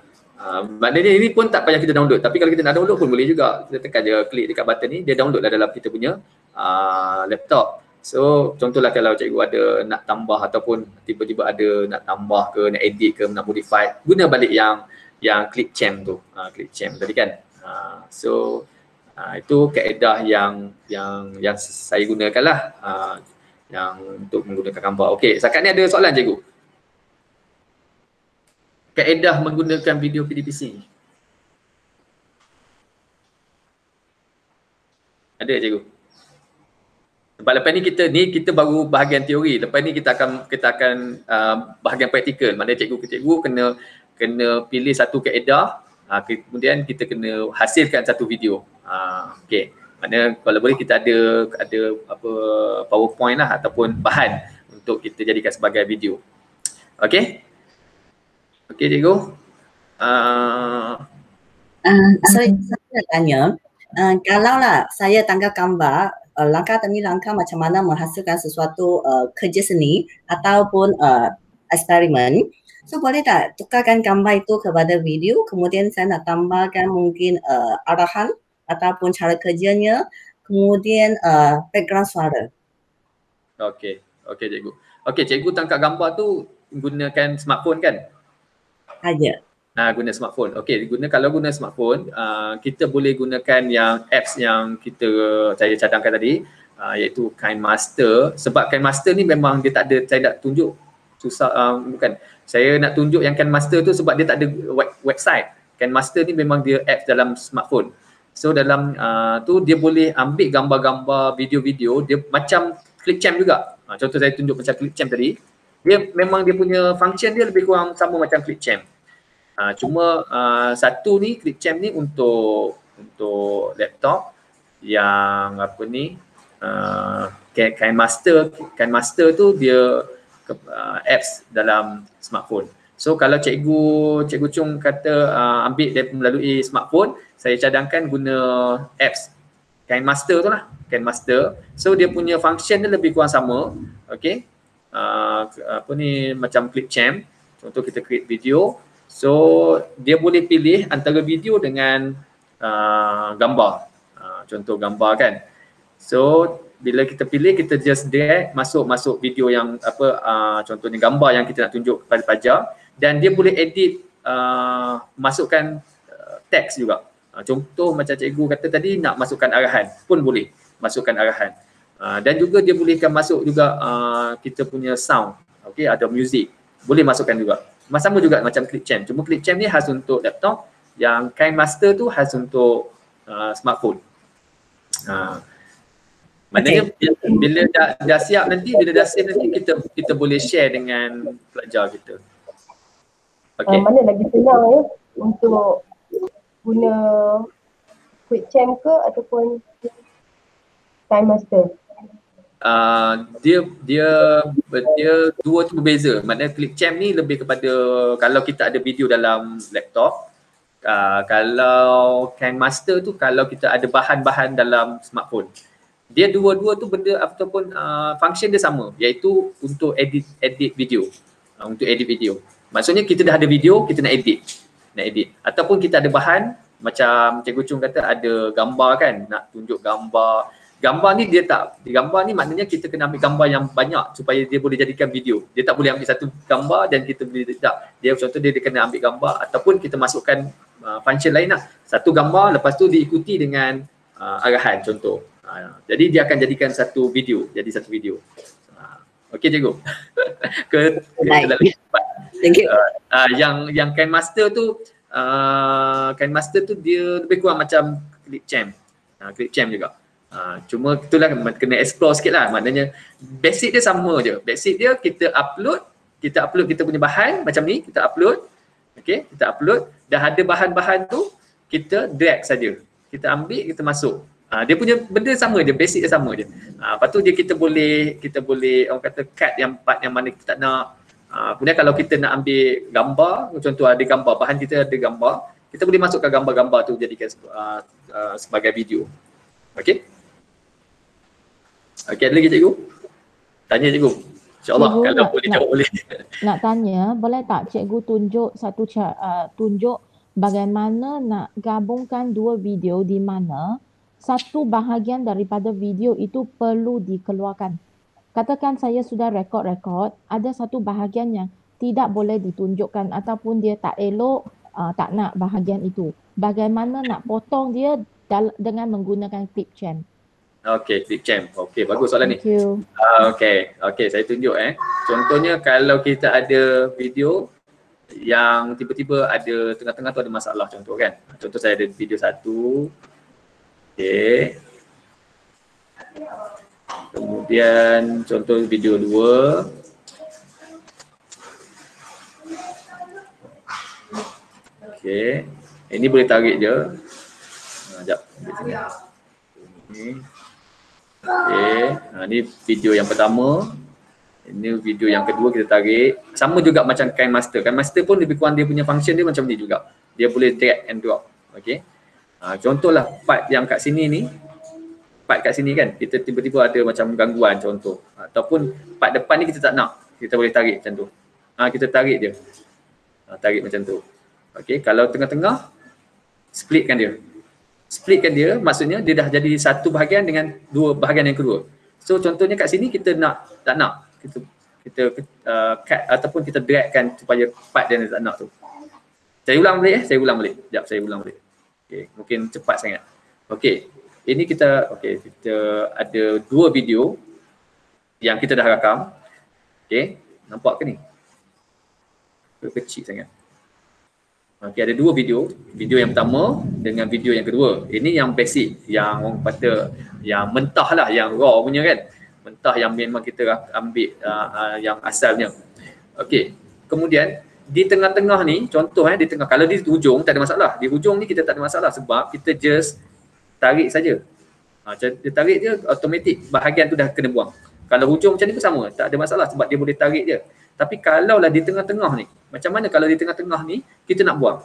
Maknanya ini pun tak payah kita download, tapi kalau kita nak download pun boleh juga. Kita tekan je, klik dekat button ni, dia download lah dalam kita punya laptop. So contohlah kalau cikgu ada nak tambah ataupun tiba-tiba ada nak tambah ke, nak edit ke, nak modify, guna balik yang ClipChamp tu, ClipChamp tadi kan. Itu kaedah yang saya gunakan lah, yang untuk menggunakan gambar. Okey, setakat ni ada soalan cikgu? Kaedah menggunakan video PDPC. Ada cikgu? Sebab lepas ni kita baru bahagian teori. Lepas ni kita akan bahagian praktikal. Maknanya cikgu kena pilih satu kaedah, kemudian kita kena hasilkan satu video. Okey. Maknanya kalau boleh kita ada apa PowerPoint lah ataupun bahan untuk kita jadikan sebagai video. Okey? Okey cikgu. Saya nak tanya, kalaulah saya tangkap gambar langkah demi langkah macam mana menghasilkan sesuatu kerja seni ataupun eksperimen. So boleh tak tukarkan gambar itu kepada video, kemudian saya nak tambahkan mungkin arahan ataupun cara kerjanya, kemudian background suara. Okey cikgu. Okey, cikgu tangkap gambar tu gunakan smartphone kan? Ya. Guna smartphone. Okey, kalau guna smartphone, kita boleh gunakan yang apps yang saya cadangkan tadi, iaitu KineMaster. Sebab KineMaster ni memang dia tak ada, saya nak tunjuk susah, bukan. Saya nak tunjuk yang KineMaster tu sebab dia tak ada website. KineMaster ni memang dia apps dalam smartphone. So dalam tu dia boleh ambil gambar-gambar, video-video, dia macam ClipChamp juga. Contoh saya tunjuk macam ClipChamp tadi. Dia memang dia punya function dia lebih kurang sama macam ClipChamp. Cuma satu ni ClipChamp ni untuk laptop, yang apa ni KineMaster tu dia apps dalam smartphone. So kalau cikgu Chung kata ambil melalui smartphone, saya cadangkan guna apps KineMaster tu lah, KineMaster. So dia punya function dia lebih kurang sama. Okey. Apa ni macam ClipChamp. Contoh kita create video. So dia boleh pilih antara video dengan gambar. Contoh gambar kan. So bila kita pilih, kita just drag masuk video yang contohnya gambar yang kita nak tunjuk kepada pelajar, dan dia boleh edit, masukkan teks juga. Contoh macam cikgu kata tadi, nak masukkan arahan pun boleh masukkan arahan. Dan juga dia bolehkan masuk juga kita punya sound. Okey, ada music, boleh masukkan juga. Sama juga macam ClipChamp. Cuma ClipChamp ni khas untuk laptop, yang KineMaster tu khas untuk smartphone. Maknanya bila dah siap nanti, bila dah save nanti, kita boleh share dengan pelajar kita. Okey. Mana lagi senang untuk guna ClipChamp ke ataupun KineMaster? Dia dua tu berbeza. Maknanya ClipChamp ni lebih kepada kalau kita ada video dalam laptop. Kalau KineMaster tu kalau kita ada bahan-bahan dalam smartphone. Dia dua-dua tu benda ataupun function dia sama, iaitu untuk edit video. Untuk edit video. Maksudnya kita dah ada video, kita nak edit. Ataupun kita ada bahan, macam Cikgu Chung kata ada gambar kan, nak tunjuk gambar. Gambar ni gambar ni maknanya kita kena ambil gambar yang banyak supaya dia boleh jadikan video. Dia tak boleh ambil satu gambar dan kita boleh dia contoh dia kena ambil gambar ataupun kita masukkan function lain lah. Satu gambar lepas tu diikuti dengan arahan contoh. Jadi dia akan jadikan satu video, jadi satu video. Okey cikgu. Thank you. Yang KineMaster tu dia lebih kurang macam Clipchamp. Clipchamp juga. Cuma itulah kena explore sikit lah. Maknanya basic dia sama je. Basic dia kita upload kita punya bahan macam ni, kita upload. Okey, kita upload. Dah ada bahan-bahan tu, kita drag saja. Kita ambil, kita masuk. Dia punya benda sama je, basic dia sama je. Lepas tu kita boleh orang kata cut yang part yang mana kita tak nak. Kemudian kalau kita nak ambil gambar, contoh ada gambar, bahan kita ada gambar, kita boleh masukkan gambar-gambar tu jadikan sebagai video. Okey? Okey, ada lagi cikgu? Tanya cikgu. InsyaAllah Cikgu kalau boleh jawab boleh. Nak tanya, boleh tak cikgu tunjuk bagaimana nak gabungkan dua video di mana satu bahagian daripada video itu perlu dikeluarkan. Katakan saya sudah rekod, ada satu bahagian yang tidak boleh ditunjukkan ataupun dia tak elok, tak nak bahagian itu. Bagaimana nak potong dia dengan menggunakan Clipchamp? Okey, Clipchamp. Okey, bagus soalan ni. Thank you. Okey, saya tunjuk Contohnya kalau kita ada video yang tiba-tiba ada tengah-tengah tu ada masalah contoh kan. Contoh saya ada video satu. Okey. Kemudian contoh video 2. Okey. Ini boleh tarik je. Sekejap. Ni. Okey. Ni video yang pertama. Ini video yang kedua kita tarik. Sama juga macam KineMaster. KineMaster pun lebih kurang dia punya function dia macam ni juga. Dia boleh drag and drop. Okey. Contohlah part yang kat sini ni. Part kat sini kan kita tiba-tiba ada macam gangguan contoh. Ataupun part depan ni kita tak nak. Kita boleh tarik macam tu. Kita tarik dia. Tarik macam tu. Okey, kalau tengah-tengah splitkan dia. Splitkan dia maksudnya dia dah jadi satu bahagian dengan dua bahagian yang kedua. So contohnya kat sini kita tak nak kita cut ataupun kita dragkan supaya part yang tak nak tu. Saya ulang balik Sekejap saya ulang balik. Okey, mungkin cepat sangat. Okey. Ini kita ada dua video yang kita dah rakam. Okey, nampak ke ni? Kecil sangat. Okey, ada dua video. Video yang pertama dengan video yang kedua. Ini yang basic, yang orang kata yang mentah lah, yang raw punya kan. Mentah yang memang kita ambil yang asalnya. Okey, kemudian di tengah-tengah ni, contoh di tengah, kalau di hujung tak ada masalah. Di hujung ni kita tak ada masalah sebab kita just tarik saja. Dia tarik dia automatik bahagian tu dah kena buang. Kalau hujung macam ni pun sama, tak ada masalah sebab dia boleh tarik je. Tapi kalaulah di tengah-tengah ni, macam mana kalau di tengah-tengah ni kita nak buang?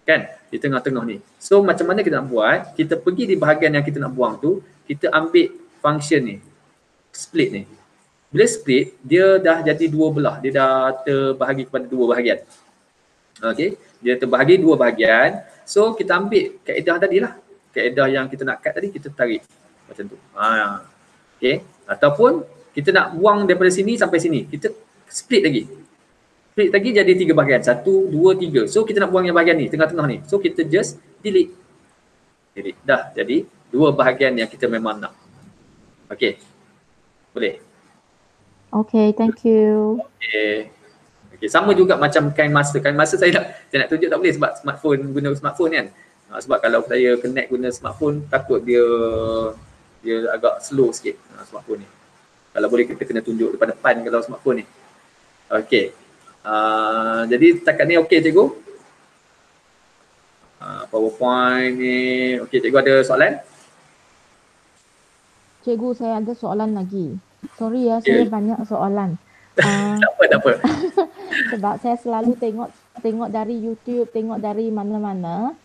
Kan? Di tengah-tengah ni. So macam mana kita nak buat? Kita pergi di bahagian yang kita nak buang tu, kita ambil function ni. Split ni. Bila split, dia dah jadi dua belah. Dia dah terbahagi kepada dua bahagian. Okey, dia terbahagi dua bahagian. So kita ambil kaedah tadi lah. Kaedah yang kita nak cut tadi, kita tarik macam tu. Okey, ataupun kita nak buang daripada sini sampai sini, kita split lagi. Split lagi jadi tiga bahagian. 1, 2, 3. So kita nak buang yang bahagian ni, tengah-tengah ni. So kita just delete. Dah jadi dua bahagian yang kita memang nak. Okey. Boleh? Okay, thank you. Okay. Sama juga macam KineMaster. KineMaster saya nak tunjuk tak boleh sebab guna smartphone kan. Sebab kalau saya connect guna smartphone, takut dia agak slow sikit smartphone ni. Kalau boleh kita kena tunjuk depan kalau smartphone ni. Okey. Jadi setakat ni okey cikgu? PowerPoint ni. Okey, cikgu ada soalan? Cikgu, saya ada soalan lagi. Sorry ya, saya banyak soalan. Tak apa. Sebab saya selalu tengok dari YouTube, tengok dari mana-mana.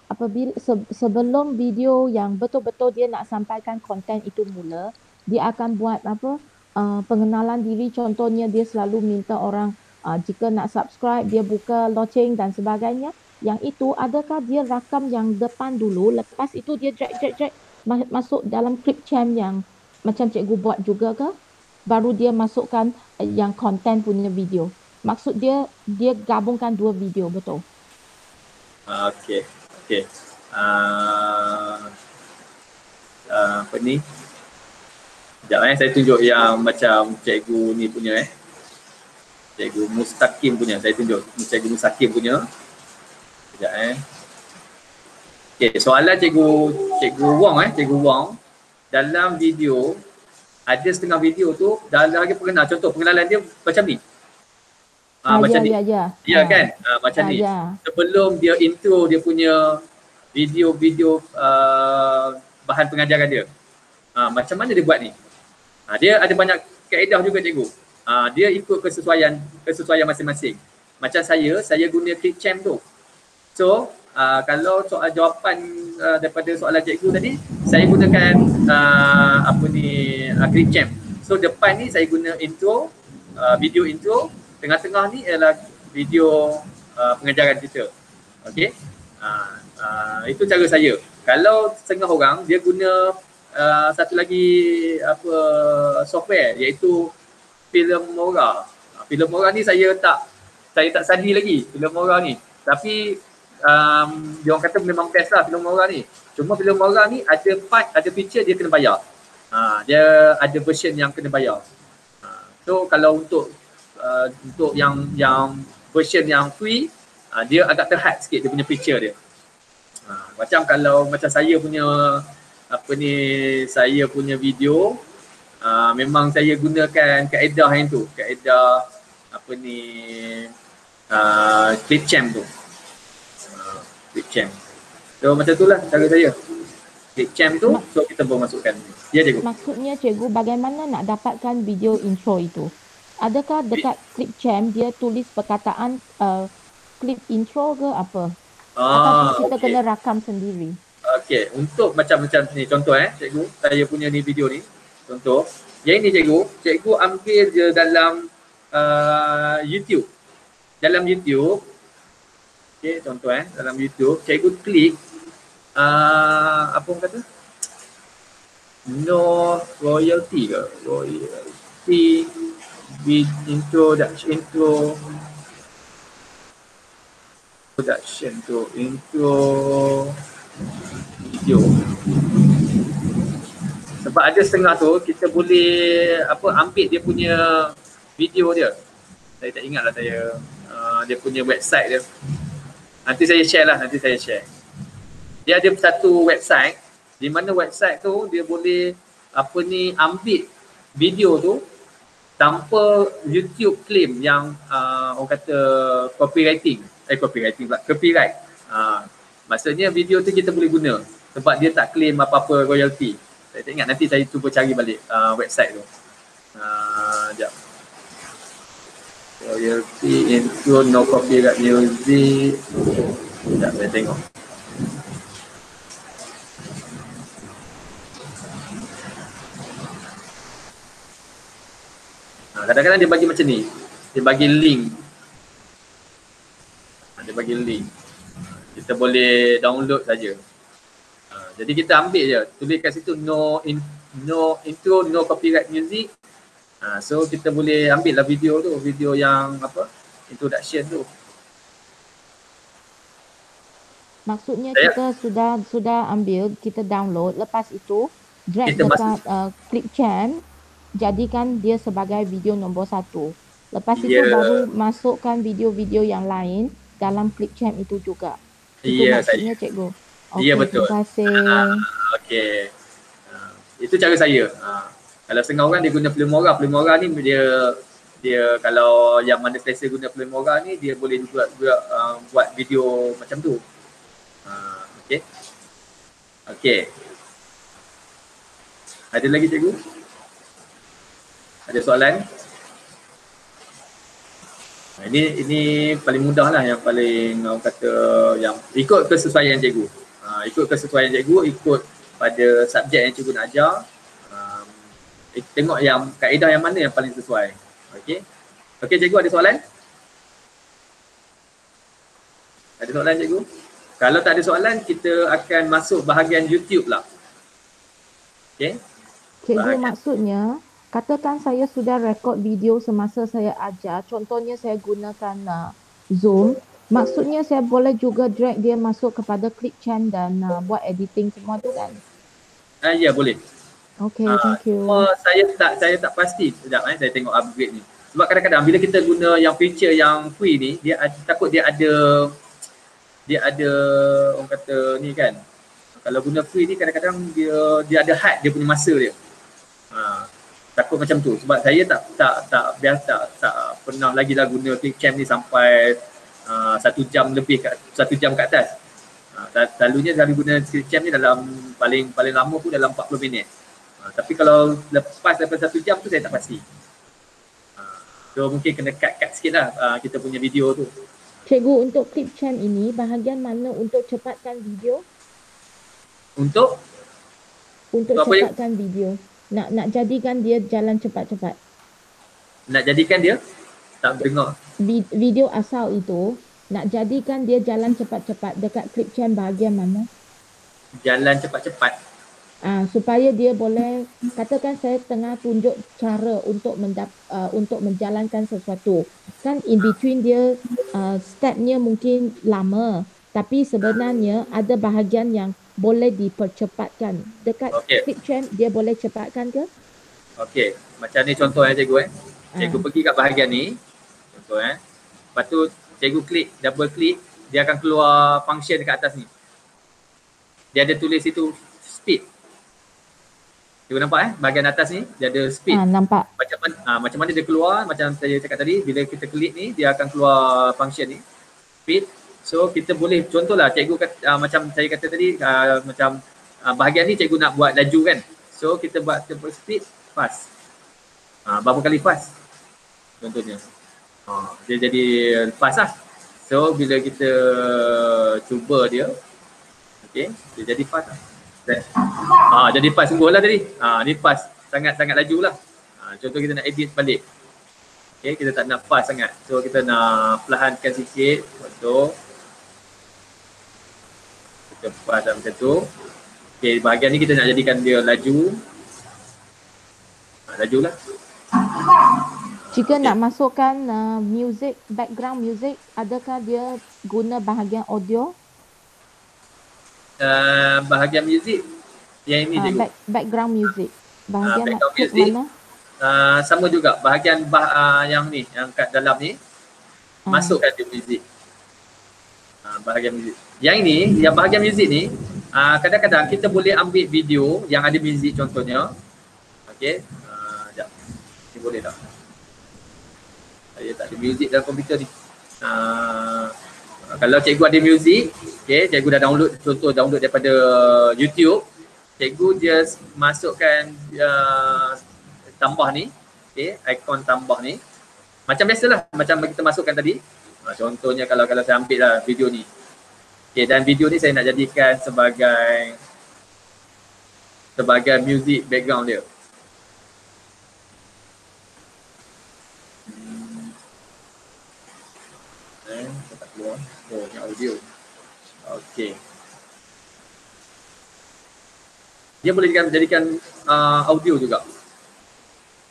Apabila sebelum video yang betul-betul dia nak sampaikan konten itu mula, dia akan buat pengenalan diri. Contohnya dia selalu minta orang jika nak subscribe, dia buka loceng dan sebagainya. Yang itu adakah dia rakam yang depan dulu, lepas itu dia drag masuk dalam Clipchamp yang macam cikgu buat juga ke? Baru dia masukkan yang konten punya video. Maksud dia gabungkan dua video, betul? Okey. Okey. Apa ni? Sekejap saya tunjuk yang macam cikgu ni punya Cikgu Mustaqim punya. Saya tunjuk cikgu Mustaqim punya. Sekejap Okey, soalan cikgu Wong cikgu Wong dalam video ada setengah video tu dalam lagi pengenal. Contoh pengenalan dia macam ni. Macam ni. Ya kan? Macam ni. Sebelum dia intro dia punya video-video bahan pengajaran dia. Macam mana dia buat ni? Dia ada banyak kaedah juga cikgu. Dia ikut kesesuaian masing-masing. Macam saya guna ClickChamp tu. So, kalau soal jawapan daripada soalan cikgu tadi, saya gunakan ClickChamp. So, depan ni saya guna intro, video intro, tengah-tengah ni adalah video pengajaran kita. Okey. Itu cara saya. Kalau setengah orang dia guna satu lagi software iaitu Filmora. Filmora ni saya tak study lagi Filmora ni. Tapi dia orang kata memang best lah Filmora ni. Cuma Filmora ni ada feature dia kena bayar. Dia ada version yang kena bayar. So kalau untuk yang version yang free, dia agak terhad sikit dia punya feature dia. Macam kalau saya punya saya punya video, memang saya gunakan kaedah yang tu, kaedah ClickChamp tu. ClickChamp. So macam itulah cara saya. ClickChamp tu, so kita boleh masukkan. Ya cikgu. Maksudnya cikgu bagaimana nak dapatkan video intro itu? Adakah dekat ClickChamp dia tulis perkataan clip intro ke apa? Ataupun kita kena rakam sendiri? Okey, untuk macam ni contoh cikgu, saya punya ni video ni. Contoh, yang ini cikgu ambil je dalam YouTube. Dalam YouTube, okey contoh dalam YouTube, cikgu klik apa orang kata? No royalty ke? Royalty with introduction to intro video. Sebab ada setengah tu kita boleh ambil dia punya video dia. Saya tak ingat lah dia punya website dia. Nanti saya share. Dia ada satu website di mana website tu dia boleh ambil video tu tanpa YouTube claim yang orang kata copyright. Maksudnya video tu kita boleh guna sebab dia tak claim apa-apa royalty. Saya tak ingat, nanti saya cuba cari balik website tu. Sekejap. Royalty intro no copyright music. Sekejap saya tengok. Kadang-kadang dia bagi macam ni. Dia bagi link. Kita boleh download saja. Jadi kita ambil je, tulis kat situ no intro, no copyright music. So kita boleh ambil lah video tu, video yang introduction tu. Maksudnya kita sudah ambil, kita download, lepas itu drag dekat ClickChamp, jadikan dia sebagai video nombor 1. Lepas itu baru masukkan video-video yang lain dalam ClickChamp itu juga. Itu maksudnya cikgu. Ya betul. Terima kasih. Okey. Itu cara saya. Kalau setengah orang dia guna Filmora. Filmora ni dia kalau yang mana selesa guna Filmora ni dia boleh juga buat video macam tu. Okey. Ada lagi cikgu? Ada soalan? Ini paling mudah lah, yang paling orang kata yang ikut kesesuaian cikgu. Ikut pada subjek yang cikgu nak ajar. Tengok yang kaedah yang mana yang paling sesuai. Okey cikgu, ada soalan? Ada soalan cikgu? Kalau tak ada soalan, kita akan masuk bahagian YouTube lah. Okey. Cikgu, maksudnya katakan saya sudah rekod video semasa saya ajar, contohnya saya gunakan Zoom. Maksudnya saya boleh juga drag dia masuk kepada Clipchamp dan buat editing semua tu kan? Ya, boleh. Okay, thank you. Saya tak pasti. Sekejap saya tengok upgrade ni. Sebab kadang-kadang bila kita guna yang feature yang free ni, takut dia ada orang kata ni kan. Kalau guna free ni kadang-kadang dia ada had dia punya masa dia. Takut macam tu. Sebab saya tak pernah lagi lah guna Clipchamp ni sampai 1 jam lebih 1 jam kat atas. Selalunya saya guna Clipchamp ni dalam paling lama pun dalam 40 minit. Tapi kalau lepas daripada 1 jam tu saya tak pasti. So mungkin kena cut sikit lah kita punya video tu. Cikgu, untuk Clipchamp ini bahagian mana untuk cepatkan video? Untuk cepatkan video. Nak jadikan dia jalan cepat-cepat. Nak jadikan dia? Tak dengar. Video asal itu, nak jadikan dia jalan cepat-cepat dekat Clipchamp bahagian mana? Jalan cepat-cepat? Supaya dia boleh, katakan saya tengah tunjuk cara untuk menjalankan sesuatu. Kan in between dia stepnya mungkin lama. Tapi sebenarnya ada bahagian yang boleh dipercepatkan. Dekat Clipchamp dia boleh cepatkan ke? Okey, macam ni contoh cikgu Cikgu pergi kat bahagian ni. Contoh Lepas tu cikgu double klik, dia akan keluar function dekat atas ni. Dia ada tulis itu speed. Cikgu nampak bahagian atas ni dia ada speed. Nampak. Macam mana dia keluar, macam saya cakap tadi, bila kita klik ni dia akan keluar function ni speed. So kita boleh, contohlah cikgu macam saya kata tadi, macam bahagian ni cikgu nak buat laju kan. So kita buat tempat speed fast. Berapa kali fast contohnya. Dia jadi fast lah. So bila kita cuba dia, okay, dia jadi fast lah. Jadi fast sungguh lah tadi. Ni fast, sangat-sangat laju lah. Contoh kita nak edit balik. Okay, kita tak nak fast sangat. So kita nak perlahankan sikit. Contoh cepat macam tu. Okay, bahagian ni kita nak jadikan dia laju. Lajulah. Jika nak masukkan music, background music, adakah dia guna bahagian audio? Bahagian music yang ini cikgu. Background music. Bahagian background music mana? Sama juga. Bahagian yang ni, yang kat dalam ni, masukkan dia music. Bahagian music. Yang ini, yang bahagian music ni, kadang-kadang kita boleh ambil video yang ada music contohnya. Okey. Sekejap. Ini boleh tak? Saya tak ada music dalam komputer ni. Kalau cikgu ada music, okay, cikgu dah download, contoh download daripada YouTube. Cikgu just masukkan tambah ni, okay, ikon tambah ni. Macam biasalah, macam kita masukkan tadi. Contohnya kalau saya ambil lah video ni. Okay, dan video ni saya nak jadikan sebagai music background dia. Tak keluar. Ni audio. Okay. Dia boleh jadikan audio juga.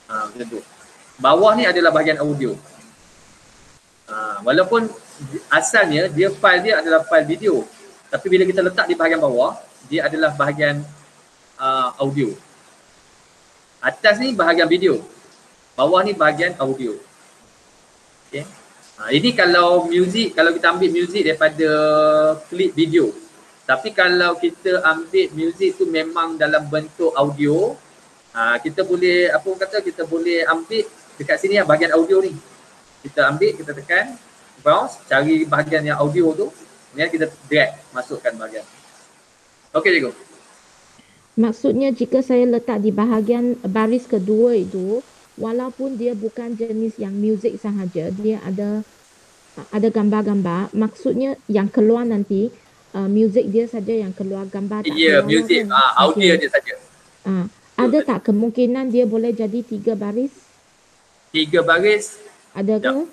Macam tu. Bawah ni adalah bahagian audio. Walaupun asalnya file dia adalah file video, tapi bila kita letak di bahagian bawah, dia adalah bahagian audio. Atas ni bahagian video, bawah ni bahagian audio. Okay. Ini kalau music, kalau kita ambil music daripada klip video. Tapi kalau kita ambil music tu memang dalam bentuk audio, kita boleh, kita boleh ambil dekat sini bahagian audio ni. Kita ambil, kita tekan browse, cari bahagian yang audio tu, kemudian kita drag, masukkan bahagian. Okey cikgu. Maksudnya jika saya letak di bahagian baris kedua itu, walaupun dia bukan jenis yang music sahaja, dia ada gambar-gambar, maksudnya yang keluar nanti music dia saja yang keluar, gambar tak keluar. Music, audio dia saja. Ada tak kemungkinan dia boleh jadi 3 baris? 3 baris? Ada ke?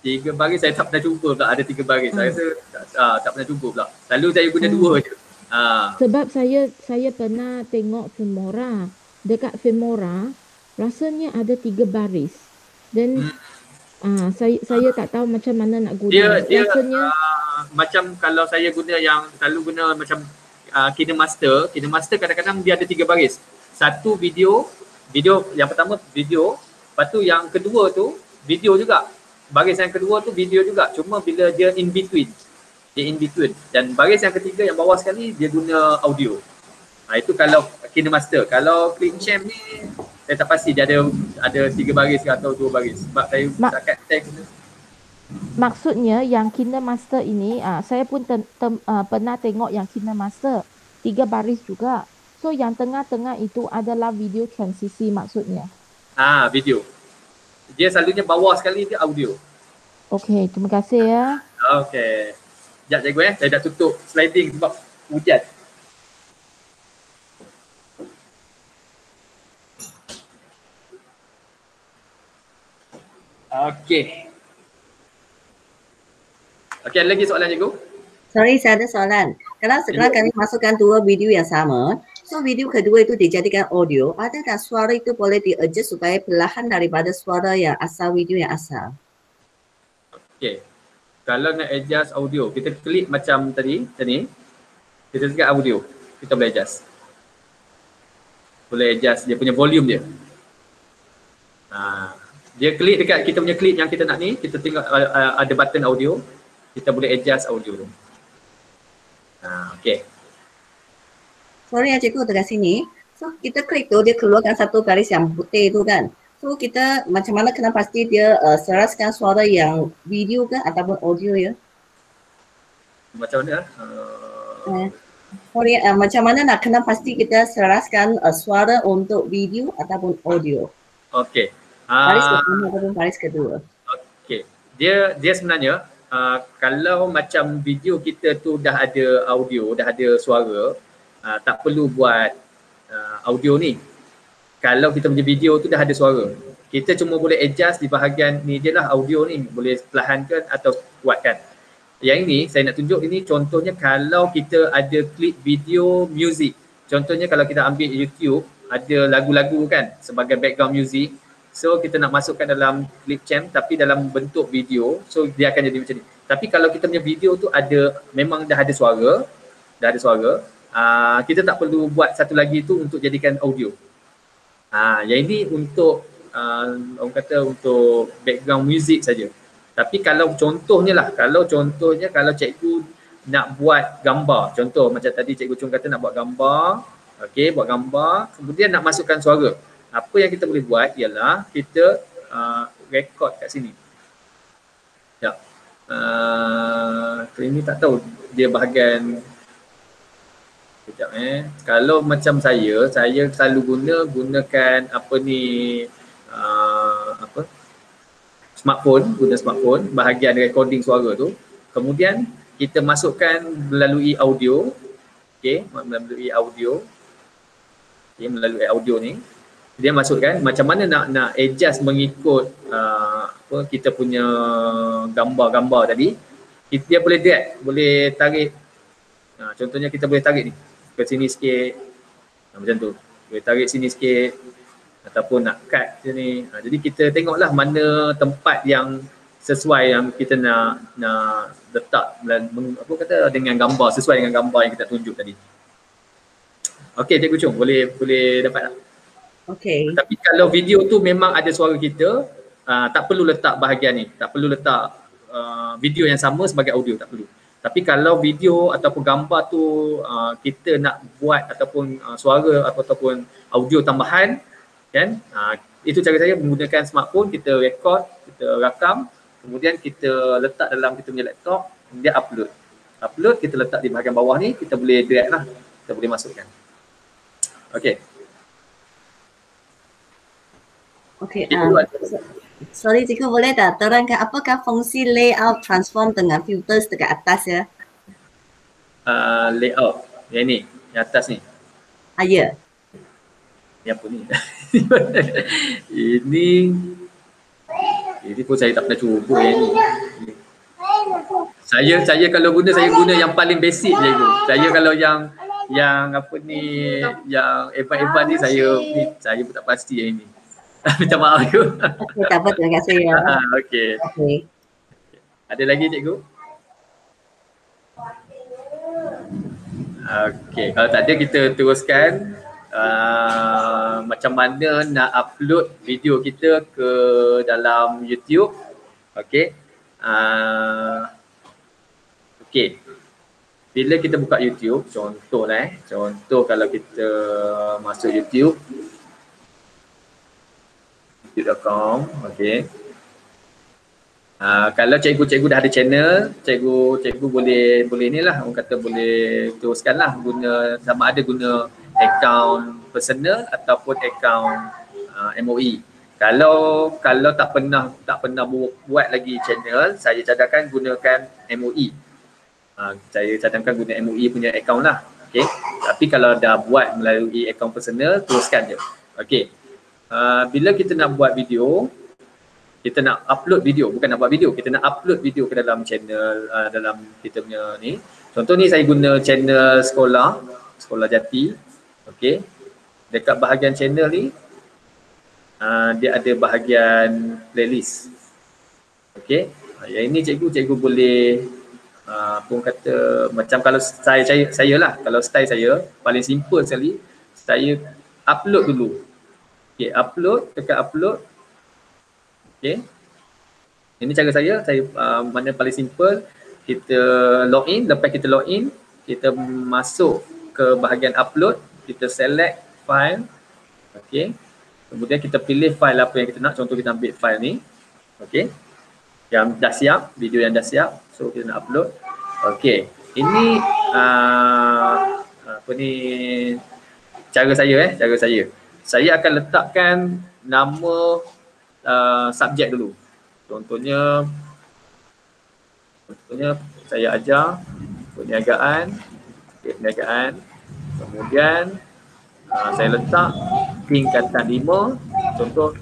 3 baris saya tak pernah jumpa pula ada 3 baris. Saya rasa tak pernah jumpa pula. Selalu saya guna 2 je. Sebab saya pernah tengok Filmora. Dekat Filmora rasanya ada 3 baris. Dan Saya tak tahu macam mana nak guna. Dia Rasanya macam kalau saya guna yang selalu guna macam KineMaster. KineMaster kadang-kadang dia ada 3 baris. Satu video yang pertama video, lepas tu yang kedua tu video juga. Baris yang kedua tu video juga. Cuma bila dia in between. Dan baris yang ketiga yang bawah sekali dia guna audio. Itu kalau KineMaster. Kalau Clipchamp ni saya tak pasti dia ada 3 baris ke atau 2 baris. Sebab saya setakat saya guna. maksudnya yang KineMaster ini, saya pun pernah tengok yang KineMaster 3 baris juga. So yang tengah-tengah itu adalah video transisi maksudnya. Video. Dia selalunya bawah sekali dia audio. Okey, terima kasih ya. Okey. Sekejap cikgu saya dah tutup sliding sebab hujan. Okey. Okey, ada lagi soalan cikgu? Sorry, saya ada soalan. Kalau sekarang kami masukkan 2 video yang sama, so video kedua itu dijadikan audio, adakah suara itu boleh di-adjust supaya perlahan daripada suara yang asal video yang asal? Okey. Kalau nak adjust audio, kita klik macam tadi, kita tekan audio, kita boleh adjust. Boleh adjust dia punya volume dia. Dia klik dekat kita punya klip yang kita nak ni, kita tengok ada button audio, kita boleh adjust audio tu. Okey. Sorry ya cikgu, dekat sini. So kita klik tu, dia keluarkan satu garis yang putih tu kan. So kita macam mana kena pasti dia seraskan suara yang video ke ataupun audio ya? Macam mana? Sorry, macam mana nak kena pasti kita seraskan suara untuk video ataupun audio? Okey. Baris pertama ataupun baris kedua. Okey. Dia sebenarnya kalau macam video kita tu dah ada audio, dah ada suara, tak perlu buat audio ni. Kalau kita punya video tu dah ada suara, kita cuma boleh adjust di bahagian ni je lah, audio ni boleh perlahankan atau kuatkan. Yang ini saya nak tunjuk ini contohnya kalau kita ada klip video music. Contohnya kalau kita ambil YouTube, ada lagu-lagu kan sebagai background music. So kita nak masukkan dalam Clipchamp tapi dalam bentuk video, so dia akan jadi macam ni. Tapi kalau kita punya video tu memang dah ada suara, kita tak perlu buat satu lagi tu untuk jadikan audio. Yang ini untuk orang kata untuk background music saja. Tapi kalau contohnya kalau cikgu nak buat gambar, contoh macam tadi cikgu Chung kata nak buat gambar, okey, buat gambar, kemudian nak masukkan suara. Apa yang kita boleh buat ialah kita record kat sini. Ya. Ini tak tahu dia bahagian. Sekejap Kalau macam saya selalu gunakan smartphone, bahagian recording suara tu. Kemudian kita masukkan melalui audio. Okey, melalui audio ni. Dia masukkan macam mana nak adjust mengikut kita punya gambar-gambar tadi. Dia boleh drag, boleh tarik. Contohnya kita boleh tarik ni ke sini sikit, macam tu. Boleh tarik sini sikit ataupun nak cut macam ni. Jadi kita tengoklah mana tempat yang sesuai yang kita nak letak dengan gambar, sesuai dengan gambar yang kita tunjuk tadi. Okey, Cikgu Chung boleh dapat tak? Okey. Tapi kalau video tu memang ada suara kita, tak perlu letak bahagian ni, tak perlu letak video yang sama sebagai audio, tak perlu. Tapi kalau video ataupun gambar tu kita nak buat ataupun suara ataupun audio tambahan kan, itu cara saya menggunakan smartphone, kita record, kita rakam, kemudian kita letak dalam kita punya laptop, kemudian upload, kita letak di bahagian bawah ni, kita boleh drag lah, kita boleh masukkan. Okey. Okey, sorry cikgu, boleh tak terangkan apakah fungsi layout transform dengan filters dekat atas ya? Layout, yang ni, yang atas ni. Ya. Yang apa ni? Ini pun saya tak pernah cuba yang ni. Saya kalau guna, saya guna yang paling basic je tu. Saya kalau yang apa ni, yang advance ni saya pun tak pasti yang ini. Minta maaf aku. Okey, tak apa, terima kasih ya. Okey. Okey. Ada lagi cikgu? Okey, kalau tak ada kita teruskan macam mana nak upload video kita ke dalam YouTube. Okey. Okey. Bila kita buka YouTube, contohlah contoh kalau kita masuk YouTube youtube.com, okey. Kalau cikgu-cikgu dah ada channel, cikgu boleh ni lah, orang kata boleh teruskan lah guna, sama ada guna akaun personal ataupun akaun MOE. Kalau tak pernah buat lagi channel, saya cadangkan gunakan MOE. Saya cadangkan guna MOE punya akaun lah. Okay. Tapi kalau dah buat melalui akaun personal, teruskan je. Okay. Bila kita nak buat video, kita nak upload video, bukan nak buat video, kita nak upload video ke dalam channel, dalam kita punya ni. Contoh ni saya guna channel Sekolah Jati. Okay. Dekat bahagian channel ni, dia ada bahagian playlist. Okay. Yang ini cikgu boleh pun kata macam kalau saya lah, kalau style saya paling simple sekali, saya upload dulu. Okey, tekan upload. Okey. Ini cara saya mana paling simple, kita login, lepas kita login, kita masuk ke bahagian upload, kita select file. Okey. Kemudian kita pilih file apa yang kita nak, contoh kita ambil file ni. Okey. Yang dah siap, video yang dah siap, so kita nak upload. Okey, ini apa ni cara saya. Saya akan letakkan nama subjek dulu. Contohnya saya ajar perniagaan. Kemudian saya letak tingkatan 5, contoh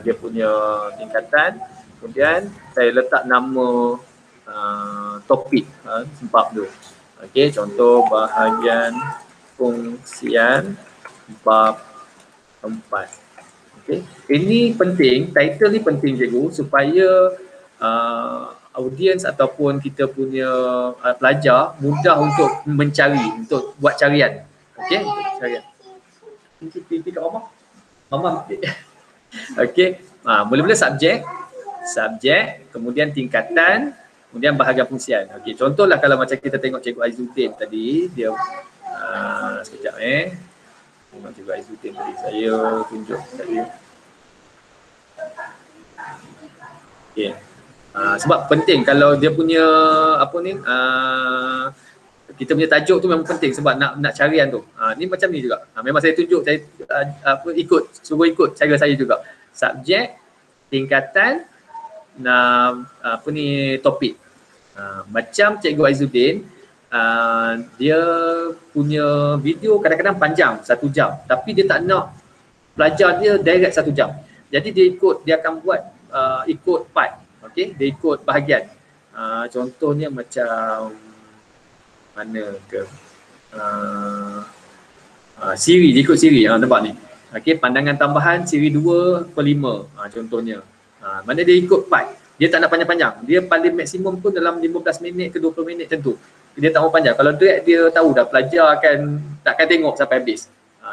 dia punya tingkatan. Kemudian saya letak nama topik bab tu. Okey, contoh bahagian fungsian bab 4. Okey, ini penting, title ni penting cikgu supaya audiens ataupun kita punya pelajar mudah untuk mencari, untuk buat carian. Okey, carian. Pipi kat mama. Okey, mula-mula subjek, kemudian tingkatan, kemudian bahagian fungsian. Okey, contohlah kalau macam kita tengok Cikgu Aizuddin tadi, dia sekejap tengok Cikgu Aizuddin tadi, saya tunjuk kat dia. Okey. Sebab penting kalau dia punya apa ni, kita punya tajuk tu memang penting sebab nak carian tu. Ni macam ni juga. Memang saya tunjuk, saya suruh ikut cara saya juga. Subjek, tingkatan, apa ni, topik. Macam Cikgu Aizuddin, dia punya video kadang-kadang panjang 1 jam, tapi dia tak nak pelajar dia direct 1 jam. Jadi dia akan buat ikut part. Okey, dia ikut bahagian. Contohnya macam mana ke siri, dia ikut siri. Nampak ni. Okey, pandangan tambahan siri 2/5 contohnya. Mana dia ikut part. Dia tak nak panjang-panjang. Dia paling maksimum pun dalam 15 minit ke 20 minit macam tu. Dia tak mau panjang. Kalau direct dia tahu dah pelajar takkan tengok sampai habis.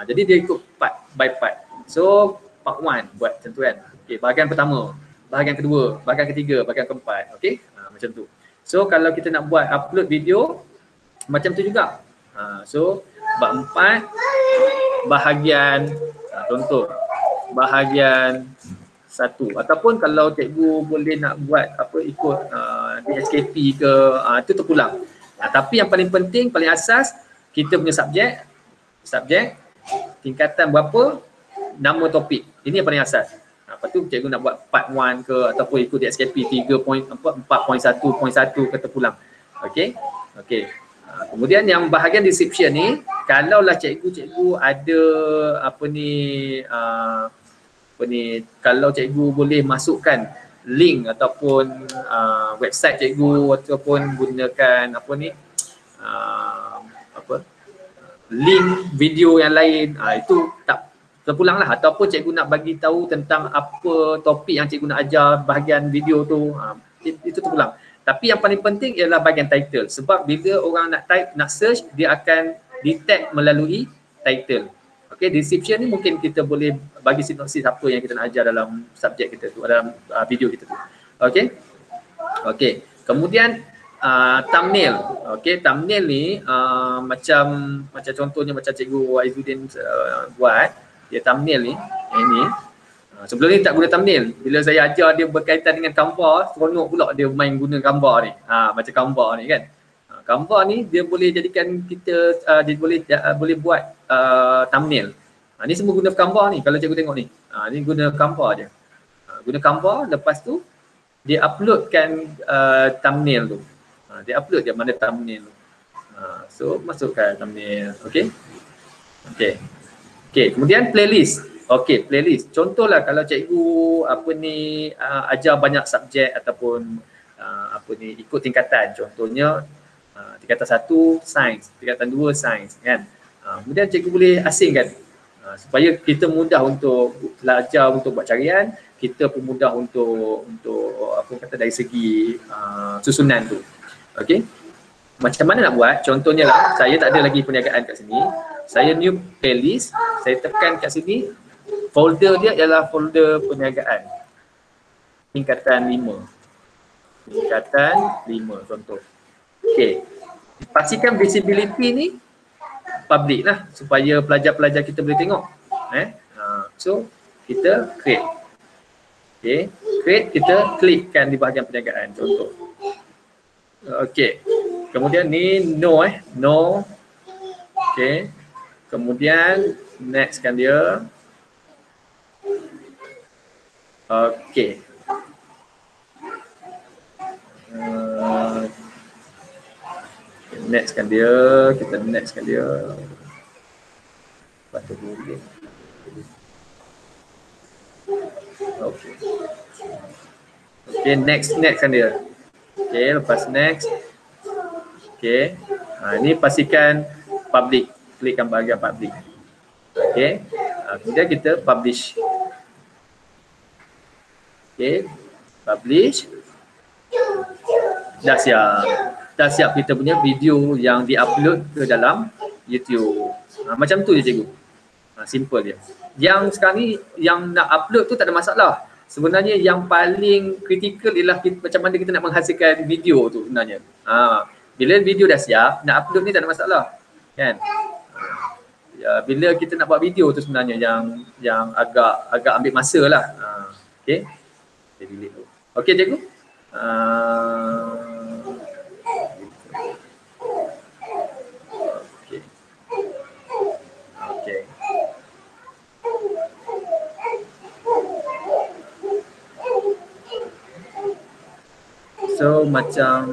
Jadi dia ikut part by part. So part 1 buat macam tu kan. Okey, bahagian pertama, bahagian kedua, bahagian ketiga, bahagian keempat. Okey, macam tu. So kalau kita nak buat upload video macam tu juga. So bab 4 bahagian contoh bahagian 1, ataupun kalau cikgu boleh nak buat apa ikut DSKP ke, itu terpulang. Tapi yang paling penting, paling asas, kita punya subjek, tingkatan berapa, nama topik. Ini yang paling asas. Lepas tu cikgu nak buat part 1 ke ataupun ikut DSKP 3.4.1.1 ke terpulang. Okey. Kemudian yang bahagian description ni, kalaulah cikgu ada kalau cikgu boleh masukkan link ataupun website cikgu ataupun gunakan link video yang lain, itu terpulang lah, ataupun cikgu nak bagi tahu tentang apa topik yang cikgu nak ajar bahagian video tu, itu terpulang. Tapi yang paling penting ialah bahagian title, sebab bila orang nak type, nak search, dia akan detect melalui title. Okay, description ni mungkin kita boleh bagi sinopsis apa yang kita nak ajar dalam subjek kita tu, dalam video kita tu. Okay, okay. Kemudian thumbnail. Okay, thumbnail ni macam contohnya macam cikgu Aizuddin buat, dia thumbnail ni, ini. Sebelum ni tak guna thumbnail. Bila saya ajar dia berkaitan dengan gambar, seronok pula dia main guna gambar ni. Macam gambar ni kan. Gambar ni dia boleh jadikan kita, dia boleh buat thumbnail. Ni semua guna gambar ni kalau cikgu tengok ni. Ni guna gambar je. Guna gambar, lepas tu dia uploadkan thumbnail tu. Dia upload je mana thumbnail tu. So masukkan thumbnail. Okay. Okay. Okay, kemudian playlist. Okay, playlist. Contohlah kalau cikgu ajar banyak subjek ataupun ikut tingkatan. Contohnya tingkatan 1 sains, tingkatan 2 sains kan. Kemudian cikgu boleh asingkan supaya kita mudah untuk belajar, untuk buat carian, kita pun mudah untuk dari segi susunan tu. Okey. Macam mana nak buat? Contohnya lah, saya tak ada lagi perniagaan kat sini. Saya new playlist, saya tekan kat sini, folder dia ialah folder perniagaan. Tingkatan 5. Tingkatan 5 contoh. Okey. Pastikan visibility ni public lah supaya pelajar-pelajar kita boleh tengok. So kita create. Okey, create, kita klikkan di bahagian perniagaan contoh. Okey. Kemudian ni no. Okey. Kemudian next kan dia. Okey. Next kan dia, kita next kan dia. Lepas tu boleh. Okey. Okey, next kan dia. Okey, lepas next. Okey. Ini pastikan public. Klikkan bahagian public. Okey. Kemudian kita publish. Okey. Publish. Dah siap kita punya video yang di-upload ke dalam YouTube. Macam tu je cikgu. Simple je. Yang sekarang ni yang nak upload tu tak ada masalah. Sebenarnya yang paling kritikal ialah macam mana kita nak menghasilkan video tu sebenarnya. Bila video dah siap, nak upload ni tak ada masalah. Kan? Bila kita nak buat video tu sebenarnya yang agak ambil masa lah. Okey. Saya delete tu. Okey cikgu. Okay. So macam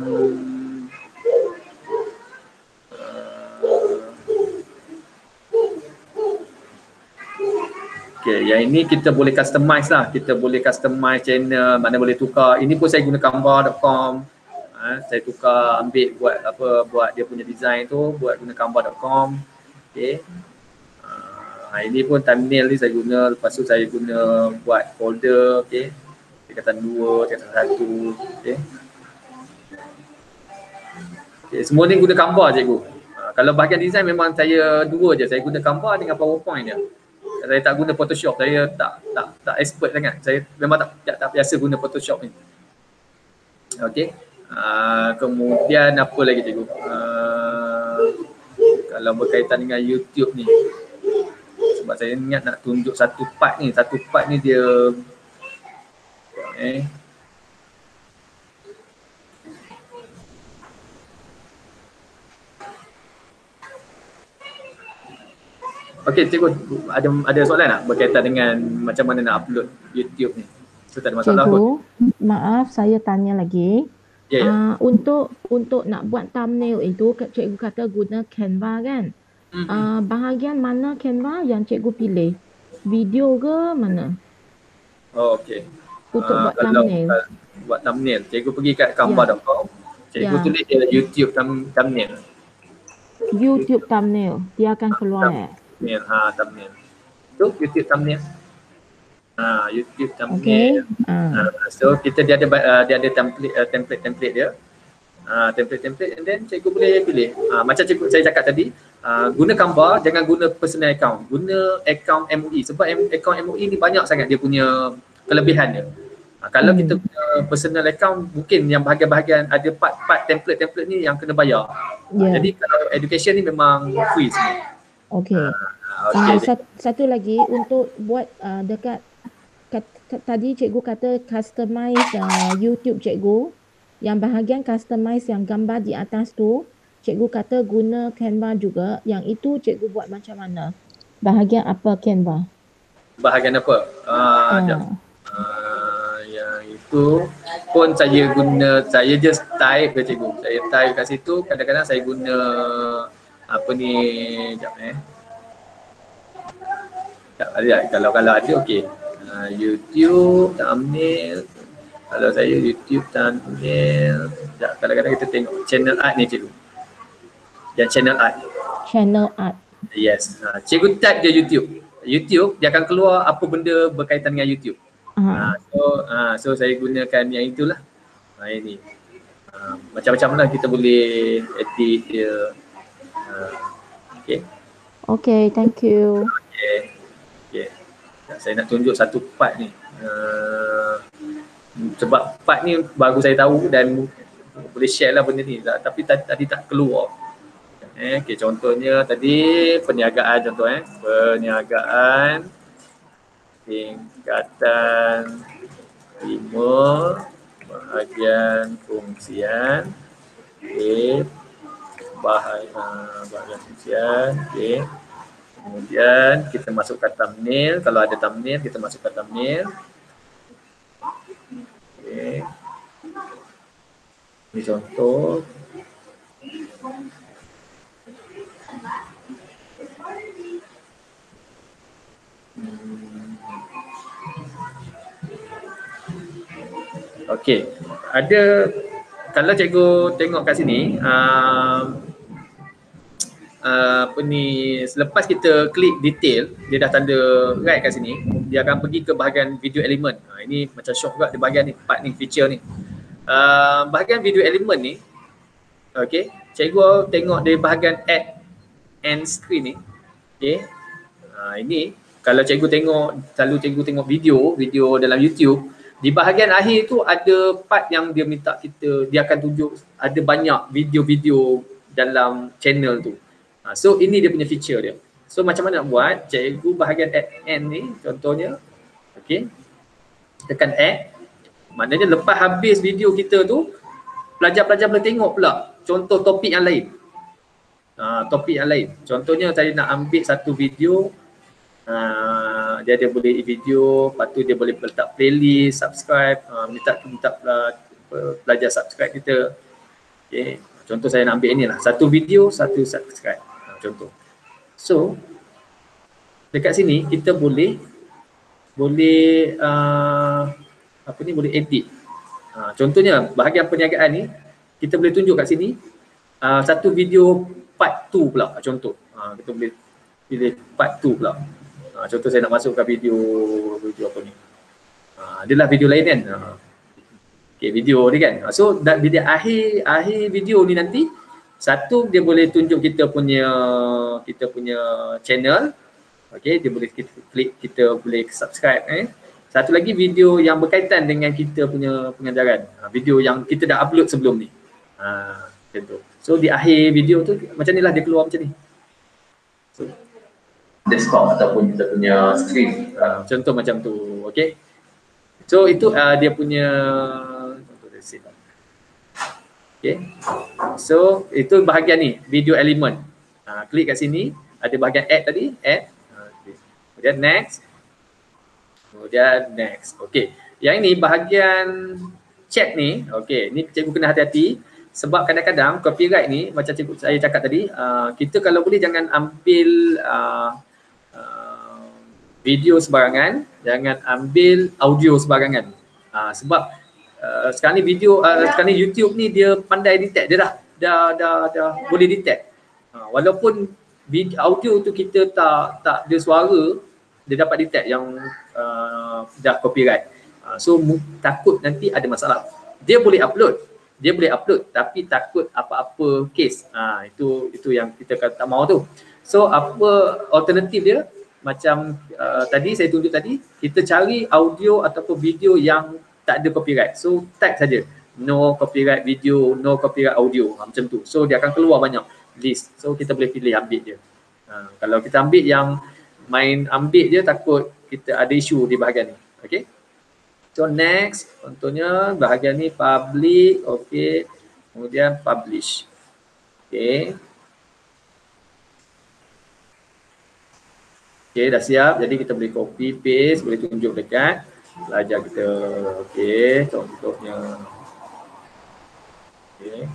okay, yang ini kita boleh customize lah. Kita boleh customize channel, mana boleh tukar. Ini pun saya guna canva.com. Saya tukar, ambil buat dia punya design tu, buat guna canva.com. Okay. Ini pun thumbnail ni saya guna, lepas tu saya guna buat folder, okay. Tingkatan 2, tingkatan 1, okay. Okay, semua ni guna Canva cikgu. Kalau bahagian design memang saya dua je, saya guna Canva dengan PowerPoint je. Saya tak guna Photoshop, saya tak expert sangat. Saya memang tak biasa guna Photoshop ni. Okey. Kemudian apa lagi cikgu? Kalau berkaitan dengan YouTube ni. Sebab saya ingat nak tunjuk satu part ni dia Okey cikgu, ada soalan tak berkaitan dengan macam mana nak upload YouTube ni? So, tak ada masalah cikgu, pun. Maaf saya tanya lagi. Yeah. Untuk nak buat thumbnail itu cikgu kata guna Canva kan? Bahagian mana Canva yang cikgu pilih? Video ke mana? Oh okey. Untuk buat kalau thumbnail. Buat thumbnail, cikgu pergi kat canva.com. Cikgu tulis YouTube thumbnail. YouTube thumbnail, dia akan keluar. Thumbnail, thumbnail. Tu YouTube thumbnail. YouTube Okay. thumbnail. So kita dia ada template dia. Template and then cikgu boleh pilih. Macam cikgu saya cakap tadi, guna Canva, jangan guna personal account. Guna account MOE sebab account MOE ni banyak sangat dia punya kelebihan dia. Kalau kita guna personal account, mungkin yang bahagian-bahagian ada part-part template ni yang kena bayar. Jadi kalau education ni memang free semua. Okay. Satu lagi untuk buat dekat tadi cikgu kata customize YouTube cikgu, yang bahagian customize yang gambar di atas tu cikgu kata guna Canva juga, yang itu cikgu buat macam mana? Bahagian apa Canva? Bahagian apa? Yang itu pun saya just type ke cikgu. Saya type kat situ, kadang-kadang saya guna apa ni, kalau ada okey. YouTube thumbnail. Kalau saya YouTube thumbnail, kadang-kadang kita tengok channel art ni cikgu. Yang channel art. Channel art. Yes. Cikgu type je YouTube, dia akan keluar apa benda berkaitan dengan YouTube. So saya gunakan yang itulah. Ini. Macam-macam lah kita boleh edit dia. Okay. Okay, thank you. Okay. Saya nak tunjuk satu part ni. Sebab part ni baru saya tahu dan boleh share lah benda ni, tapi tadi tak keluar. Okay, contohnya tadi perniagaan contoh perniagaan tingkatan 5 bahagian fungsian. Bahagian fungsian. Kemudian kita masukkan thumbnail, kalau ada thumbnail kita masukkan thumbnail. Ini contoh. Okey, ada, kalau cikgu tengok kat sini, apa ni, selepas kita klik detail, dia dah tanda right kat sini, dia akan pergi ke bahagian video element. Ini macam shock juga di bahagian ni, part ni, feature ni. Bahagian video element ni, okey, cikgu tengok di bahagian add end screen ni. Okey, ini kalau cikgu tengok, selalu cikgu tengok video dalam YouTube, di bahagian akhir tu ada part yang dia minta kita, dia akan tunjuk ada banyak video-video dalam channel tu. So ini dia punya feature dia. So macam mana nak buat? Cikgu bahagian add end ni contohnya, okey, tekan add. Maknanya lepas habis video kita tu, pelajar-pelajar boleh tengok pula contoh topik yang lain. Topik yang lain. Contohnya saya nak ambil satu video, dia ada boleh video, lepas tu dia boleh letak playlist, subscribe, minta pelajar subscribe kita. Okay. Contoh saya nak ambil ni lah, satu video, satu subscribe, contoh. So dekat sini kita boleh boleh edit. Contohnya bahagian perniagaan ni kita boleh tunjuk kat sini satu video part 2 pula, contoh. Kita boleh pilih part 2 pula. Contoh saya nak masukkan video apa ni. Adalah video lain kan. Okay, video ni kan. So bila akhir video ni nanti, satu dia boleh tunjuk kita punya channel. Okay, dia boleh kita klik, kita boleh subscribe. Satu lagi video yang berkaitan dengan kita punya pengajaran. Video yang kita dah upload sebelum ni. Macam tu. So di akhir video tu macam ni lah dia keluar macam ni. So desktop ataupun kita punya screen. Contoh macam tu. Okay. So itu dia punya contoh dari sini. Okay. So itu bahagian ni, video element. Klik kat sini, ada bahagian add tadi, add. Kemudian next. Kemudian next. Okay. Yang ini bahagian chat ni, okay, ni cikgu kena hati-hati sebab kadang-kadang copyright ni macam cikgu saya cakap tadi, kita kalau boleh jangan ambil video sebarangan, jangan ambil audio sebarangan. Sebab sekarang ni video, sekarang ni YouTube ni dia pandai detect, dia dah boleh detect. Walaupun video, audio tu kita tak ada suara, dia dapat detect yang dah copyright. So takut nanti ada masalah. Dia boleh upload tapi takut apa-apa case. Itu yang kita tak mahu tu. So apa alternatif dia? Macam tadi saya tunjuk tadi, kita cari audio ataupun video yang tak ada copyright. So tag saja no copyright video, no copyright audio, macam tu. So dia akan keluar banyak list. So kita boleh pilih ambil je. Kalau kita ambil yang main ambil je, takut kita ada isu di bahagian ni. Okay. So next, contohnya bahagian ni public, okay. Kemudian publish. Okay. Okay, dah siap. Jadi kita boleh copy, paste, boleh tunjuk dekat pelajar kita. Okay, contohnya. Okay.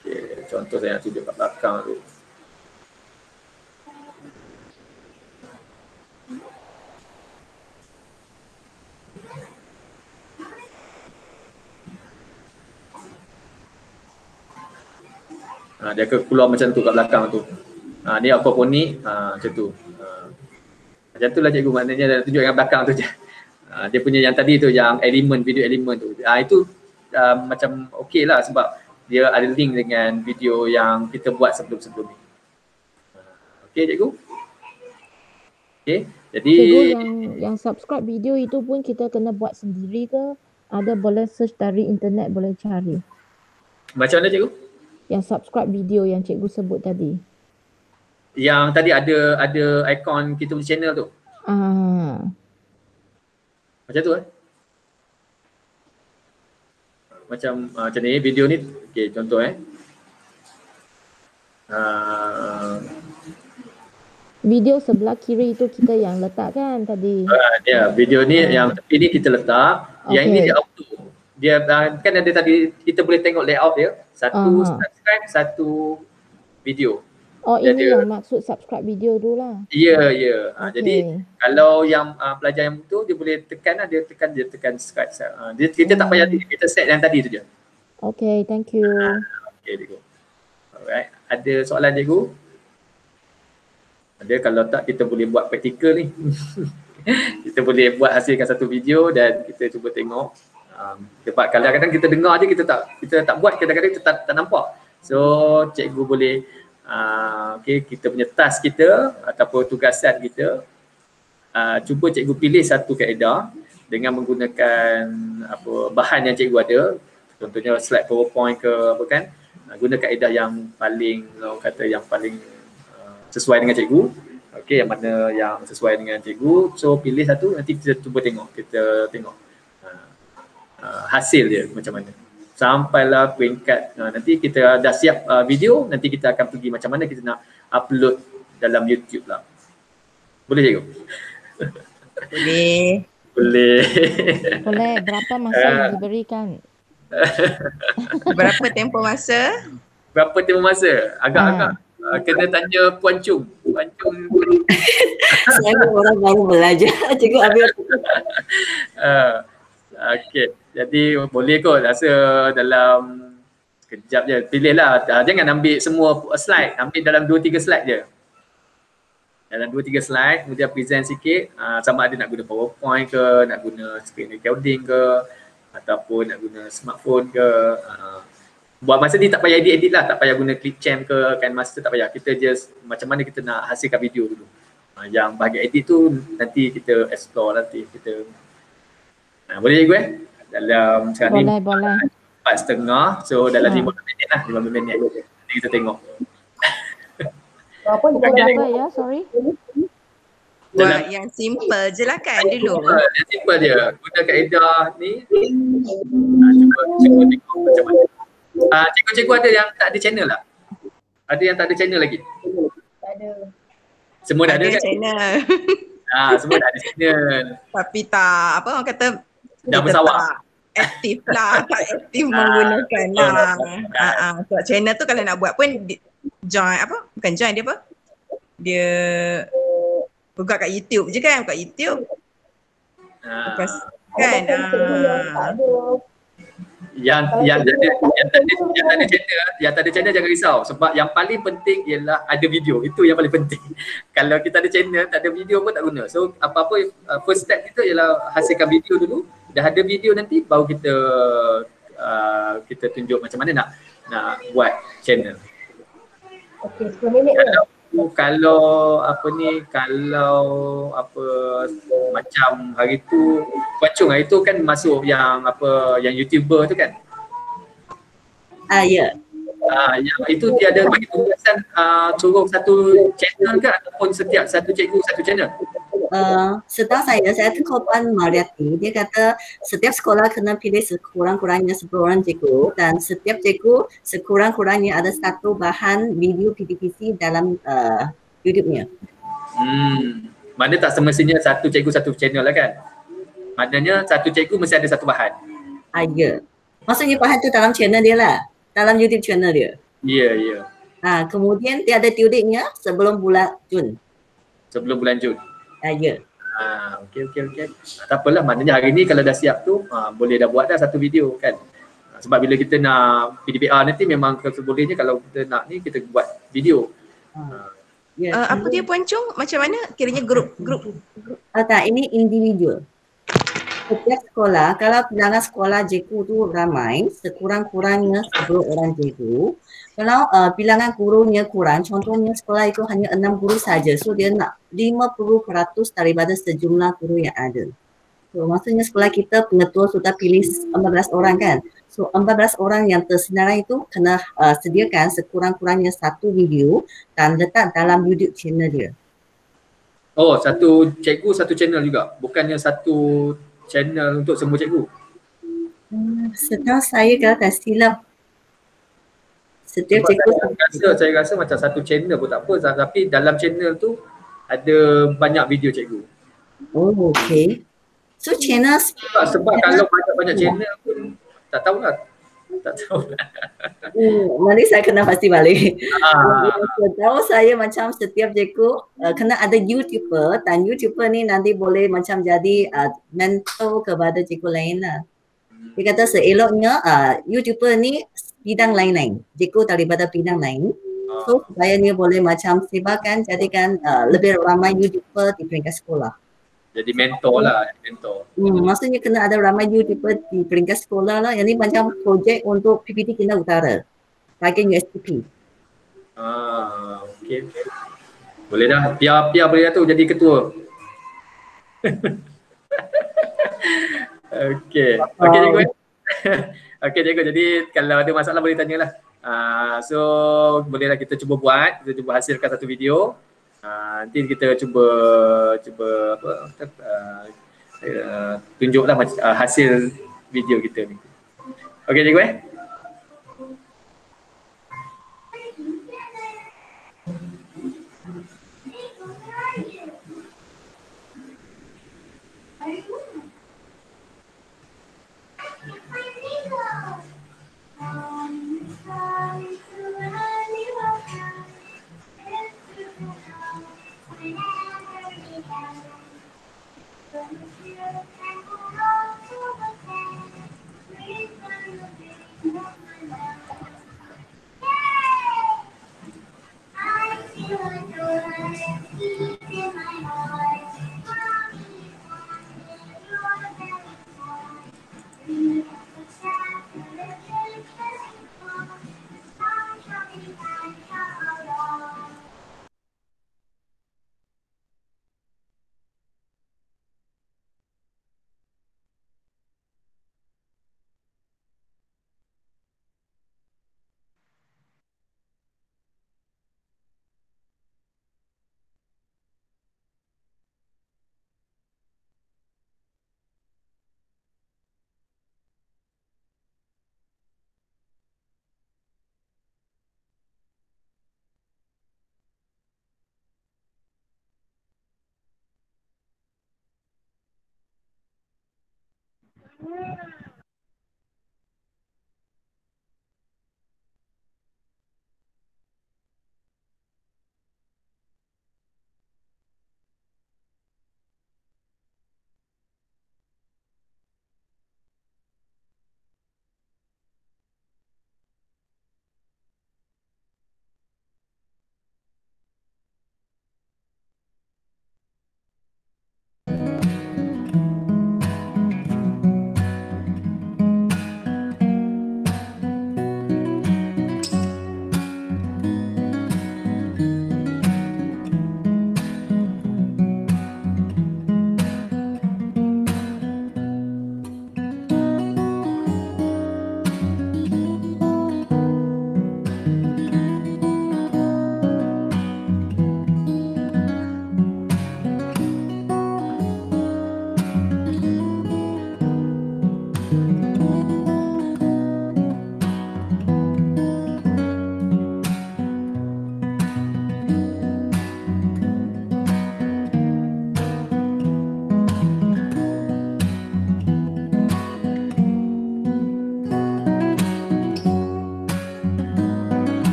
Okay, contoh saya nak tunjuk kat belakang tu. Dia akan keluar macam tu kat belakang tu. Ni aquaponik, macam tu. Macam tu lah cikgu, maknanya dah tunjuk yang belakang tu je. Dia punya yang tadi tu, yang elemen, video elemen tu. Itu macam okey lah sebab dia ada link dengan video yang kita buat sebelum-sebelum ni. Okey cikgu? Okey, jadi cikgu yang subscribe video itu pun kita kena buat sendiri ke? Ada boleh search dari internet, boleh cari? Macam mana cikgu? Yang subscribe video yang cikgu sebut tadi. Yang tadi ada ikon kita punya channel tu. Macam tu macam ni video ni. Okey, contoh video sebelah kiri itu kita yang letak kan tadi. Ya, video ni yang tepi ni kita letak. Yang ini dia auto. Dia kan ada tadi, kita boleh tengok layout dia. Satu subscribe, satu video. Oh, ini yang maksud subscribe video tu lah. Ya. Jadi kalau yang pelajar yang tu, dia boleh tekan lah, dia tekan subscribe. Kita tak payah, kita set yang tadi tu je. Okay, thank you. Okay, cikgu. Alright, ada soalan cikgu? Ada, kalau tak kita boleh buat praktikal ni. Kita boleh buat hasilkan satu video dan kita cuba tengok. Sebab kadang-kadang kita dengar je, kita tak buat, kadang-kadang kita tak nampak. So cikgu boleh kita punya task kita ataupun tugasan kita, cuba cikgu pilih satu kaedah dengan menggunakan bahan yang cikgu ada. Contohnya slide PowerPoint ke apa kan, guna kaedah yang paling sesuai dengan cikgu. Okey, yang mana yang sesuai dengan cikgu. So pilih satu, nanti kita cuba tengok, hasil dia macam mana. Sampailah peringkat nanti kita dah siap video, nanti kita akan pergi macam mana kita nak upload dalam YouTube lah. Boleh cikgu? Boleh. Berapa masa yang diberikan? Berapa tempoh masa? Agak-agak kena tanya Puan Chung. Saya orang baru belajar, cikgu ambil. Okey, jadi boleh kot, rasa dalam sekejap je. Pilihlah, jangan ambil semua slide, ambil dalam 2-3 slide je. Dalam 2-3 slide, kemudian present sikit, sama ada nak guna PowerPoint ke, nak guna screen recording ke, ataupun nak guna smartphone ke. Buat masa ni tak payah edit lah, tak payah guna Clipchamp ke, kan masa tak payah. Kita just macam mana kita nak hasilkan video dulu. Yang bahagian edit tu nanti kita explore nanti kita. Boleh cikgu dalam sekarang ni boleh 4.5, so dalam 15 minit lah, 15 minit nanti kita tengok. Berapa ya, sorry? Buat yang simple je lah kan dulu. Yang simple je, guna kaedah ni. Cuba tengok macam mana. Cikgu-cikgu ada yang tak ada channel lah? Ada yang tak ada channel lagi? Tak ada. Semua dah ada kan? Channel. Semua dah ada channel. Tapi tak, apa orang kata, dah bersawak. Aktif lah, tak aktif menggunakan lah. Sebab channel tu kalau nak buat pun join bukan join, dia apa? Dia buka kat YouTube je kan, buka YouTube. Lepas kan. Tak ada. yang tak ada channel jangan risau, sebab yang paling penting ialah ada video. Itu yang paling penting. Kalau kita ada channel tak ada video pun tak guna. So apa-apa first step kita ialah hasilkan video dulu. Dah ada video nanti baru kita tunjuk macam mana nak buat channel. Okey, 10 minit ni. Kalau macam hari tu Kuancung hari tu kan masuk yang YouTuber tu kan. Ya. Yang itu dia ada bagi tugasan suruh satu channel ke ataupun setiap satu cikgu satu channel? Setahu saya tengok Mariati, dia kata setiap sekolah kena pilih sekurang-kurangnya 10 orang cikgu dan setiap cikgu sekurang-kurangnya ada satu bahan video PPTC dalam YouTube-nya. Mana tak semestinya satu cikgu satu channel lah kan? Maknanya satu cikgu mesti ada satu bahan. Ya. Maksudnya bahan tu dalam channel dia lah, dalam YouTube channel dia. Ya. Kemudian dia ada due date-nya sebelum bulan Jun. Sebelum bulan Jun. Ya. Okey. Tak apalah, maknanya hari ni kalau dah siap tu boleh dah buat dah satu video kan. Sebab bila kita nak PDPR nanti memang sebolehnya kalau kita nak ni kita buat video. Apa dia Puan Chung? Macam mana? Kiranya grup. Tak, ini individual. Setiap sekolah, kalau bilangan sekolah cikgu tu ramai, sekurang-kurangnya 10 orang cikgu. Kalau bilangan gurunya kurang, contohnya sekolah itu hanya 6 guru saja, so dia nak 50% daripada sejumlah guru yang ada. So maksudnya sekolah kita pengetua sudah pilih 14 orang kan. So 14 orang yang tersenarai itu kena sediakan sekurang-kurangnya satu video dan letak dalam YouTube channel dia. Oh, satu cikgu satu channel juga, bukannya satu channel untuk semua cikgu? Setahu saya kalau tak silap setiap cikgu saya rasa macam satu channel pun tak apa, tapi dalam channel tu ada banyak video cikgu. Oh, okey. So channel sebab kalau banyak channel pun tak tahulah. Nanti saya kena pasti balik. Setahu saya macam setiap cikgu kena ada YouTuber dan YouTuber ni nanti boleh macam jadi mentor kepada cikgu lain lah. Dia kata seeloknya YouTuber ni bidang lain-lain, cikgu daripada bidang lain. So supaya dia boleh macam sebarkan, jadikan lebih ramai YouTuber di peringkat sekolah. Jadi mentor lah, mentor. Maksudnya kena ada ramai YouTuber di peringkat sekolah lah. Yang ni macam projek untuk PPT Kina Utara, bagian USTP. Okey. Boleh dah, Pia boleh dah tu jadi ketua. Okey cikgu. Okey cikgu, jadi kalau ada masalah boleh tanyalah. So bolehlah kita cuba hasilkan satu video. Nanti kita cuba tunjuklah hasil video kita ni. Okey cikgu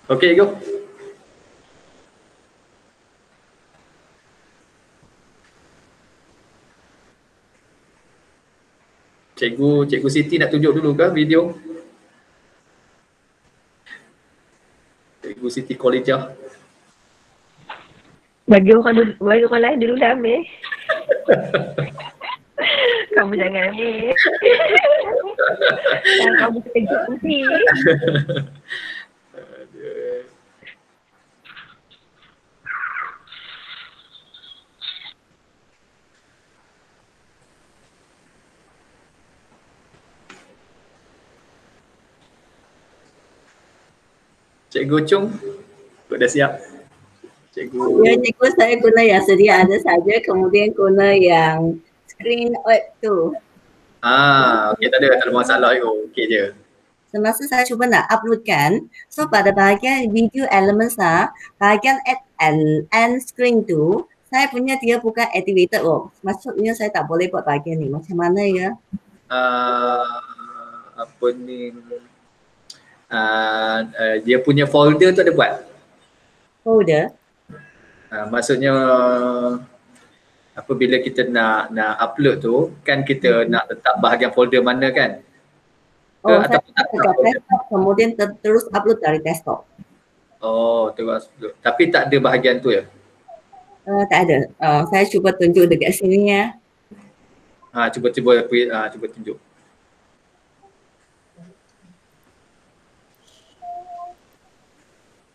Okay, go. Cikgu Siti nak tunjuk dulu ke video? Cikgu Siti Kolejah. Bagi orang lain dulu dah ambil. Kamu jangan ambil. Dan kamu terkejut nanti. Cikgu Chung, dah siap? Cikgu. Ya, cikgu saya guna yang sedia ada saja, kemudian guna yang screen web tu. Okey, tak ada masalah itu. Okey je. Semasa saya cuba nak uploadkan, so pada bahagian video elements bahagian add and end screen tu, saya punya dia bukan activated maksudnya saya tak boleh buat bahagian ni. Macam mana ya? Apa ni? Dia punya folder tu ada buat? Folder? Maksudnya apabila kita nak upload tu kan kita nak letak bahagian folder mana kan? Saya dekat desktop kemudian terus upload dari desktop. Terus upload. Tapi tak ada bahagian tu ya? Tak ada. Saya cuba tunjuk dekat sini ya. Cuba tunjuk.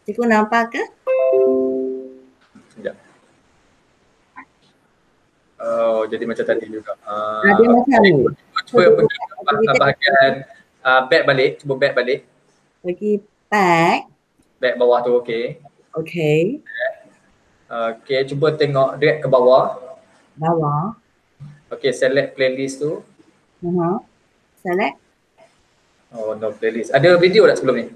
Cikgu nampak ke? Sekejap. Jadi macam tadi juga. Dia macam ni. Cuba bahagian back balik. Cuba back balik. Pergi back. Back bawah tu, okey. Okey. Okey, cuba tengok drag ke bawah. Bawah. Okey, select playlist tu. Select. No playlist. Ada video tak sebelum ni?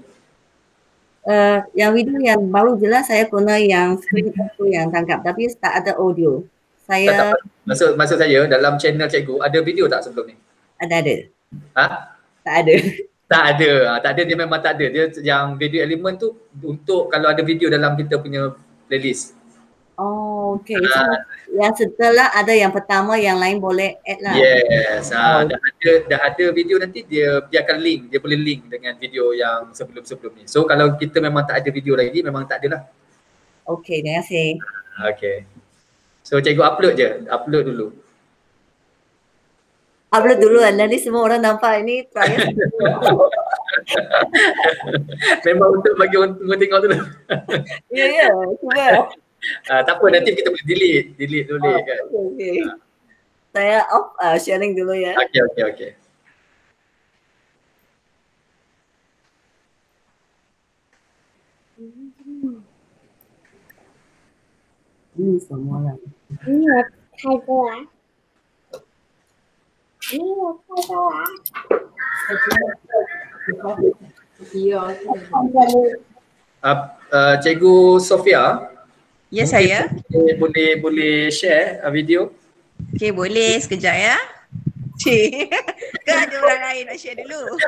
Yang video yang baru jelas saya guna yang screen tu yang tangkap tapi tak ada audio. Saya maksud saya dalam channel cikgu ada video tak sebelum ni? Ada. Tak ada. Tak ada, dia memang tak ada. Dia yang video element tu untuk kalau ada video dalam kita punya playlist. Okey. So, yang setelah ada yang pertama yang lain boleh add lah. Yes. Dah ada video nanti dia akan link, dia boleh link dengan video yang sebelum-sebelum ni. So kalau kita memang tak ada video lagi memang tak ada lah. Okey, terima kasih. Okey. So cikgu upload dulu. Upload dulu nanti semua orang nampak ini trial. Memang untuk bagi orang tengok dulu. Ya, cuba. Tak apa, nanti kita boleh delete boleh kan. Okay. Saya off sharing dulu ya. Okey. Ini semua lah. Ini我开过来。ini我开过来。Cikgu Sofia. Ya, saya. Boleh share video? Okey, boleh. Sekejap ya. Kan ada orang lain nak share dulu.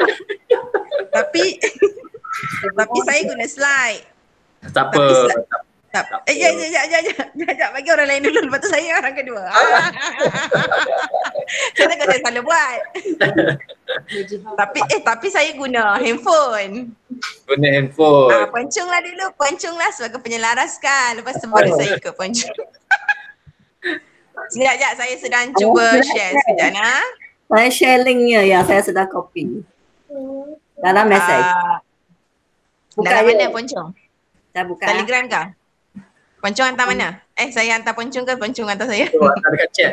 Tapi saya guna slide. Tak apa. Sekejap. Bagi orang lain dulu. Lepas tu saya orang kedua. Saya takut saya salah buat. Tapi saya guna handphone. Poncunglah dulu. Poncunglah sebagai penyelaras kan. Lepas tu baru saya ikut poncung. Sekejap. Saya sedang cuba share sekejap nak. Saya share linknya yang saya sudah copy. Dalam message. Dalam mana poncung? Saya buka. Telegram kah? Poncung hantar mana? Saya hantar poncung ke poncung hantar saya?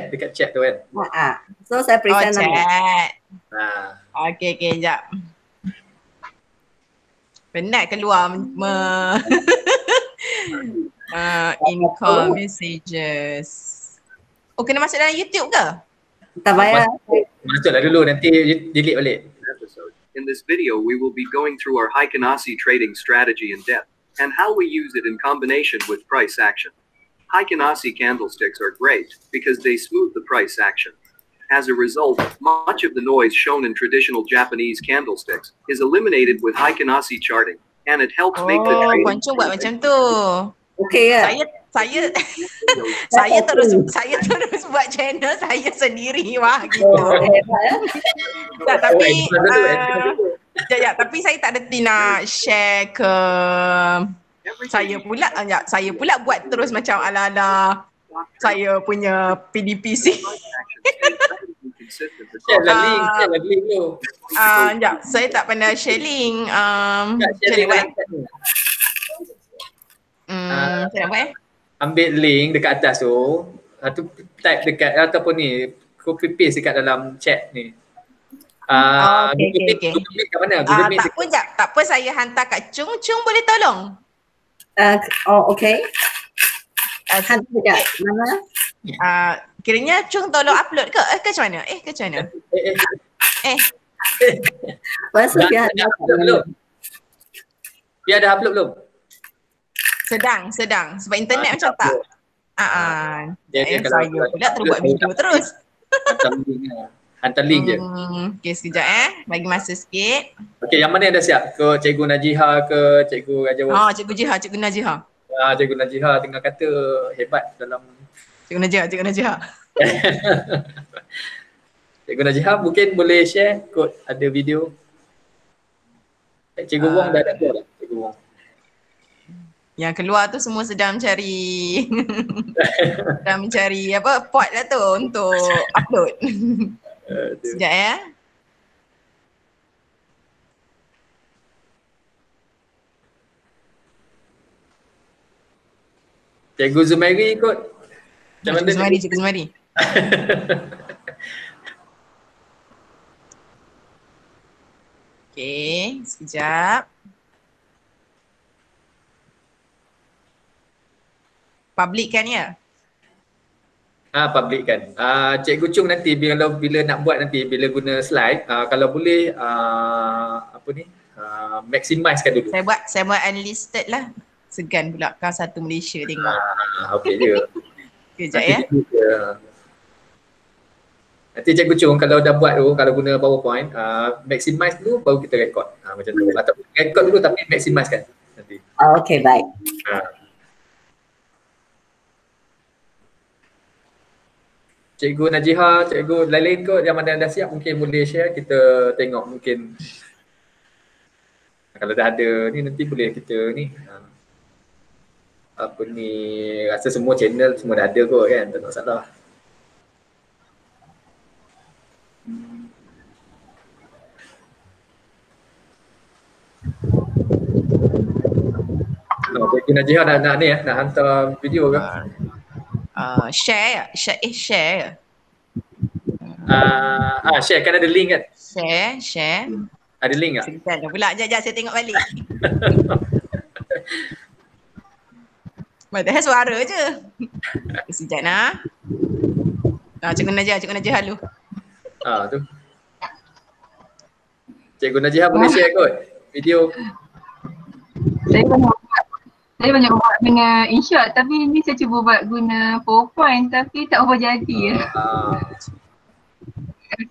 Dekat chat tu kan. So saya present chat. Okey, sekejap. Penat keluar income messages. Kena masuk dalam YouTube ke? Tak payah. Masuklah dulu, nanti delete balik. In this video, we will be going through our Heikenasi trading strategy in depth and how we use it in combination with price action. Heikenasi candlesticks are great because they smooth the price action. As a result, much of the noise shown in traditional Japanese candlesticks is eliminated with Heikenasi charting, and it helps make the Oh, trading. Puan Chung buat macam tu. Okey ya. Saya terus buat channel saya sendiri wah gitu. Oh, hebat ya. Tak, tapi Dulu. tapi saya tak ada nak share ke saya pula buat terus macam ala-ala saya punya PDPC. Share lah link tu. Saya tak pernah share link. Share link buat? dalam chat ni. Macam nak buat Ambil link dekat atas tu, type dekat ataupun ni copy paste dekat dalam chat ni. Okay. Google Meet kat mana? Google Meet tak pun tak apa, saya hantar kat Chung boleh tolong? Okey. Hantar dekat mana? Kiranya Chung tolong upload ke? Ke macam mana? Ke macam mana? Puan Sofia dah upload belum? Dia dah upload belum? Sedang. Sebab internet macam tak. Dia Saya pula terus buat video terus. Hantar link je. Okay, sekejap bagi masa sikit. Okay, yang mana yang dah siap? Ke Cikgu Najiha ke Cikgu Raja Wong? Cikgu Najiha. Cikgu Najiha tengah kata hebat dalam Cikgu Najiha. Cikgu Najiha mungkin boleh share kot ada video. Cikgu Wong dah ada keluar tak? Cikgu Wong. Yang keluar tu semua sedang mencari pot lah tu untuk upload. Sekejap ya. Cikgu Zumairi kot. Cikgu Zumairi. Okay, sekejap. Public kan ya? Public kan. Cikgu Chung nanti bila nak buat nanti bila guna slide, kalau boleh maximize kan dulu. Saya buat unlisted lah. Segan pula kau satu Malaysia tengok. Okey je. Kejap ya. Nanti Cikgu Chung kalau dah buat tu, kalau guna PowerPoint, maximize dulu baru kita record. Macam tu. Atau record dulu tapi maximize kan nanti. Okey, baik. Cikgu Najiha, cikgu lain-lain kot yang mana dah siap mungkin boleh share, kita tengok mungkin kalau dah ada ni nanti boleh kita ni rasa semua channel semua dah ada kot kan, tak ada masalah. Cikgu Najiha nak ni nak hantar video ke? Share. Share kan ada link kan? Share. Ada link tak? Sekejap dah pula. Sekejap saya tengok balik. Padahal suara je. Sekejap nak. Cikgu Najiha dulu. Tu. Cikgu Najiha boleh share kot video. Saya banyak buat dengan InShot tapi ni saya cuba buat guna PowerPoint tapi tak apa jadi.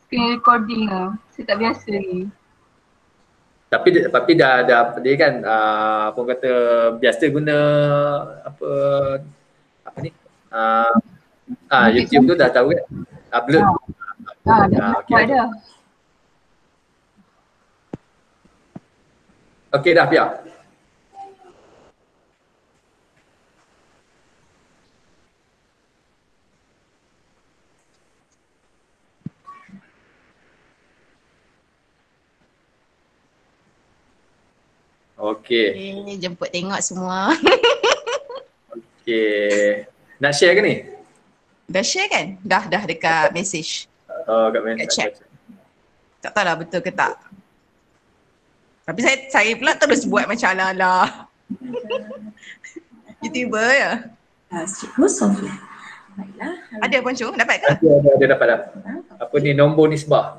Screen recording lah. Saya tak biasa ni. Tapi dah dia kan apa kata biasa guna apa ni? YouTube tu dah tahu kan? Upload. Dah buat dah. Okey dah Pia. Okey. Jemput tengok semua. Okey. Nak share ke ni? Dah share kan? Dah dekat message. Kat message. Chat. Tak tahulah betul ke tak. Tapi saya pula terus buat macam ala-ala YouTuber ya. Cikgu Sofia. Baiklah. Ada Puan Chung? Dapat ke? Ada dapat dah. Apa ni nombor nisbah?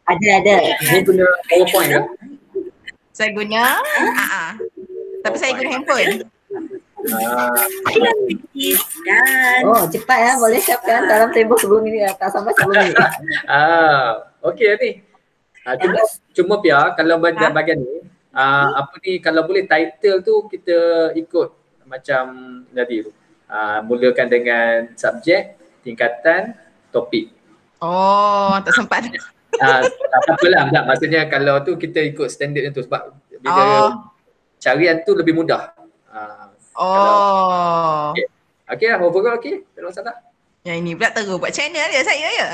Ada. Ni guna PowerPoint ke? Saya guna tapi saya guna handphone. Oh, cepat ya. Boleh siapkan dalam tempoh sebelum ini tak sampai 10 minit. Okey ni. Cuma Pia kalau bagian ni apa ni, kalau boleh title tu kita ikut macam tadi tu. Mulakan dengan subjek, tingkatan, topik. Oh, tak sempat. Tak apalah, tak. Maksudnya kalau tu kita ikut standard tu sebab bila carian tu lebih mudah. Okey lah, overall okey. Tak ada masalah. Yang ini pula terus buat channel dia saya ya.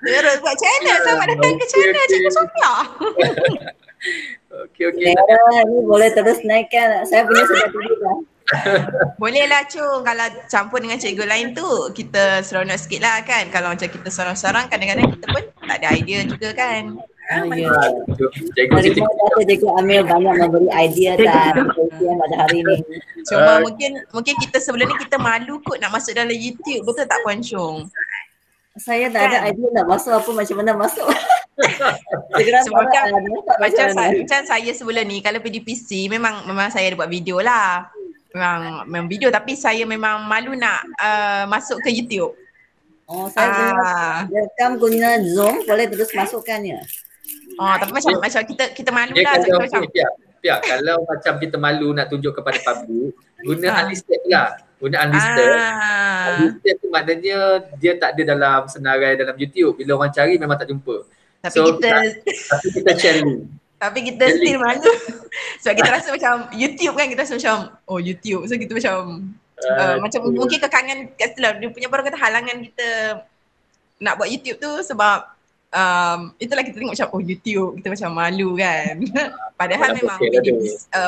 Terus buat channel, selamat datang ke channel Cikgu Sofia. Okey. Ni boleh terus naikkan. Saya punya sudah tidur kan. Boleh lah Cung, kalau campur dengan cikgu lain tu kita seronok sikit lah kan. Kalau macam kita sorang-sorang kadang-kadang kita pun tak ada idea juga kan. Cikgu Amil banyak memberi idea dan kongsian pada hari ni. Cuma mungkin kita sebelum ni kita malu kot nak masuk dalam YouTube, betul tak Puan Chung? Saya tak ada idea nak masuk apa, macam mana masuk. Macam saya sebelum ni kalau PDPC memang saya ada buat video lah. Memang video, tapi saya memang malu nak masuk ke YouTube. Saya guna rekam guna Zoom, boleh terus masukkan ya. Tapi macam kita malu lah. Kalau macam kita malu nak tunjuk kepada public, guna unlisted lah. Guna unlisted. Unlisted tu maknanya dia tak ada dalam senarai dalam YouTube. Bila orang cari memang tak jumpa. Tapi kita share link. Tapi kita still malu. Sebab kita rasa macam YouTube kan, kita rasa macam YouTube. So kita macam macam mungkin kekangan kat situ lah. Dia punya baru kata halangan kita nak buat YouTube tu sebab itulah kita tengok macam YouTube, kita macam malu kan. Padahal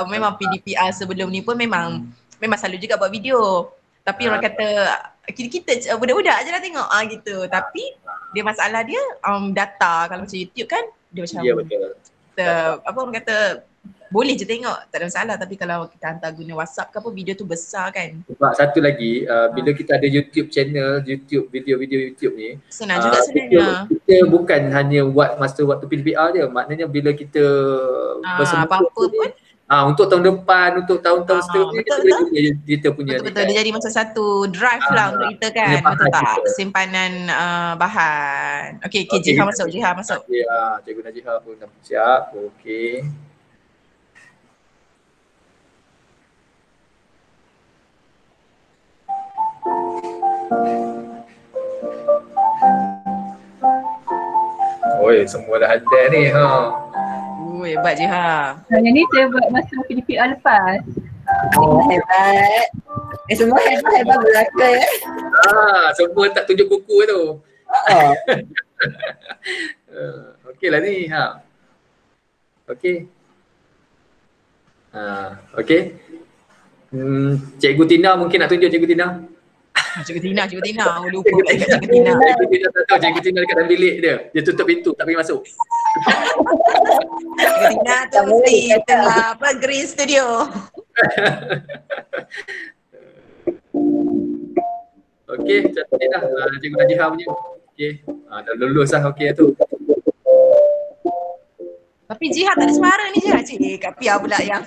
memang PDPR sebelum ni pun memang selalu juga buat video. Tapi orang kata kita budak-budak je lah tengok gitu. Tapi dia masalah dia data. Kalau macam YouTube kan dia macam orang kata boleh je tengok, tak ada masalah. Tapi kalau kita hantar guna WhatsApp ke apa, video tu besar kan. Sebab satu lagi, bila kita ada YouTube channel, video-video YouTube ni, senang juga sebenarnya. Kita bukan hanya buat masa waktu PDPR je. Maknanya bila kita apa-apa pun untuk tahun depan, untuk tahun-tahun seterusnya kita punya betul-betul dia jadi macam satu drive lah untuk kita kan. Betul tak? Simpanan bahan. Okey, Jiha masuk. Cikgu Najihah pun dah siap. Okey. Oi, semua dah ada ni hebat Jiha. Yang ni saya buat masa PDPR lepas. Hebat. Semua hebat belaka ya. Semua tak tunjuk kuku tu. Okey lah ni. Okey. Okey. Cikgu Tina mungkin nak tunjuk Cikgu Tina. Cikgu Tina. Lupa pula Cikgu Tina. Cikgu Tina dekat dalam bilik dia. Dia tutup pintu tak pergi masuk. Cikgu Tina tu mesti tengah green studio. Okey, cantik dah. Cikgu Najihah punya. Okey. Dah lulus lah. Okey tu. Tapi Jiha tak ada suara ni Jiha. Kak Pia pula yang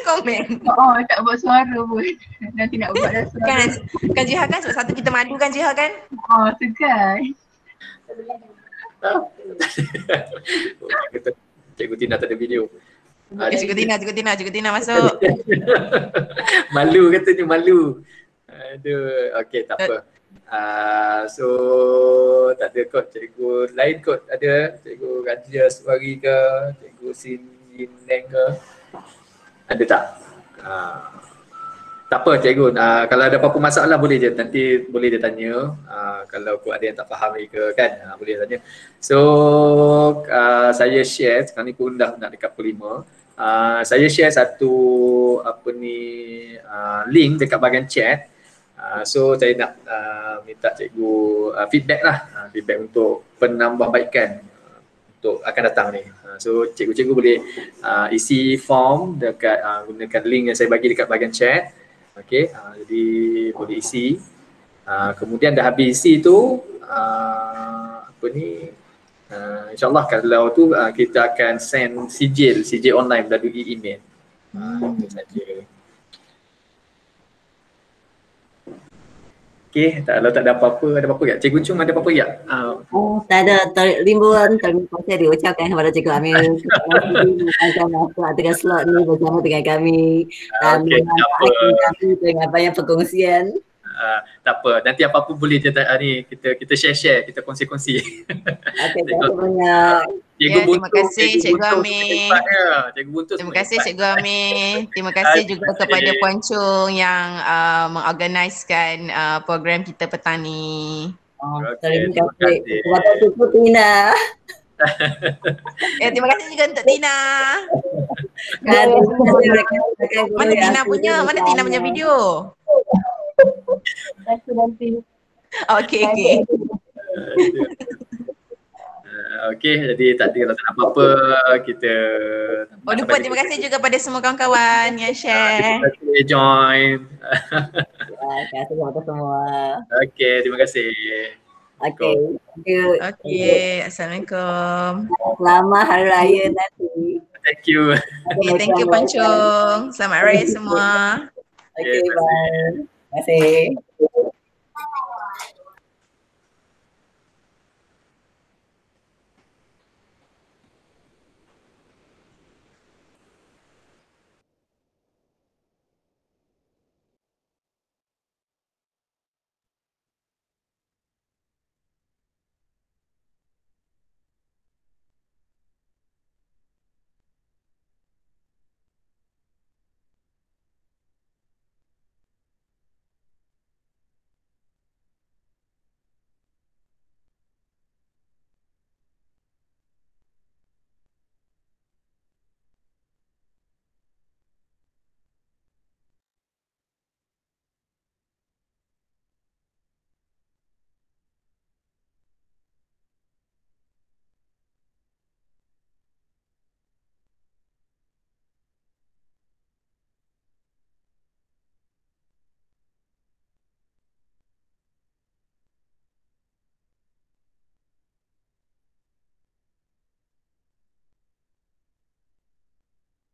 komen. Tak buat suara pun. Nanti nak buat dah suara. Kan Jiha kan sebab satu kita malu kan Jiha kan? Tegas. Cikgu Tina tak ada video. Cikgu Tina masuk. Malu katanya, malu. Aduh, okey tak apa. So tak ada kot cikgu lain kot ada. Cikgu Raja Suari ke, Cikgu Sin Yin Neng ke. Ada tak? Tak apa cikgu, kalau ada apa-apa masalah boleh je, nanti boleh dia tanya. Kalau ada yang tak faham ke kan, boleh tanya. So saya share, sekarang ni pun dah nak dekat pukul 5. Saya share satu link dekat bahagian chat. So saya nak minta cikgu feedback lah, feedback untuk penambahbaikan untuk akan datang ni. So cikgu-cikgu boleh isi form dekat gunakan link yang saya bagi dekat bahagian chat. Okey, jadi boleh isi. Kemudian dah habis isi tu InsyaAllah kalau tu kita akan send sijil online melalui email. Itu saja. Okey, kalau tak ada apa-apa, ada apa-apa tak? Cikgu Chung ada apa-apa tak? Tak ada. Terima kasih diucapkan kepada Cikgu Amir kerana masuk dengan slot ni bersama dengan kami dan Okey, tak apa. kami dengan banyak perkongsian. Tak apa, nanti apa-apa boleh je ni kita share, kita kongsi-kongsi. Okey, terima kasih banyak. Cikgu terima kasih Cikgu Buntu Amir. Cikgu Buntu Terima kasih Cikgu Amir. Terima kasih juga kepada Puan Chung yang mengorganiskan program kita petang ni. Terima kasih kepada Cikgu Tina. Terima kasih juga untuk Tina. Mana Tina punya video? Nanti. Okey. Okey, jadi tak ada kalau tak ada apa-apa kita Lupa terima kasih juga pada semua kawan-kawan yang share. terima kasih join. Terima kasih kepada semua. Okey, terima kasih. Okey. Okey, Assalamualaikum. Selamat Hari Raya nanti. Thank you. Okay, thank you Puan Chung. Selamat Raya semua. Okey, bye. Terima kasih.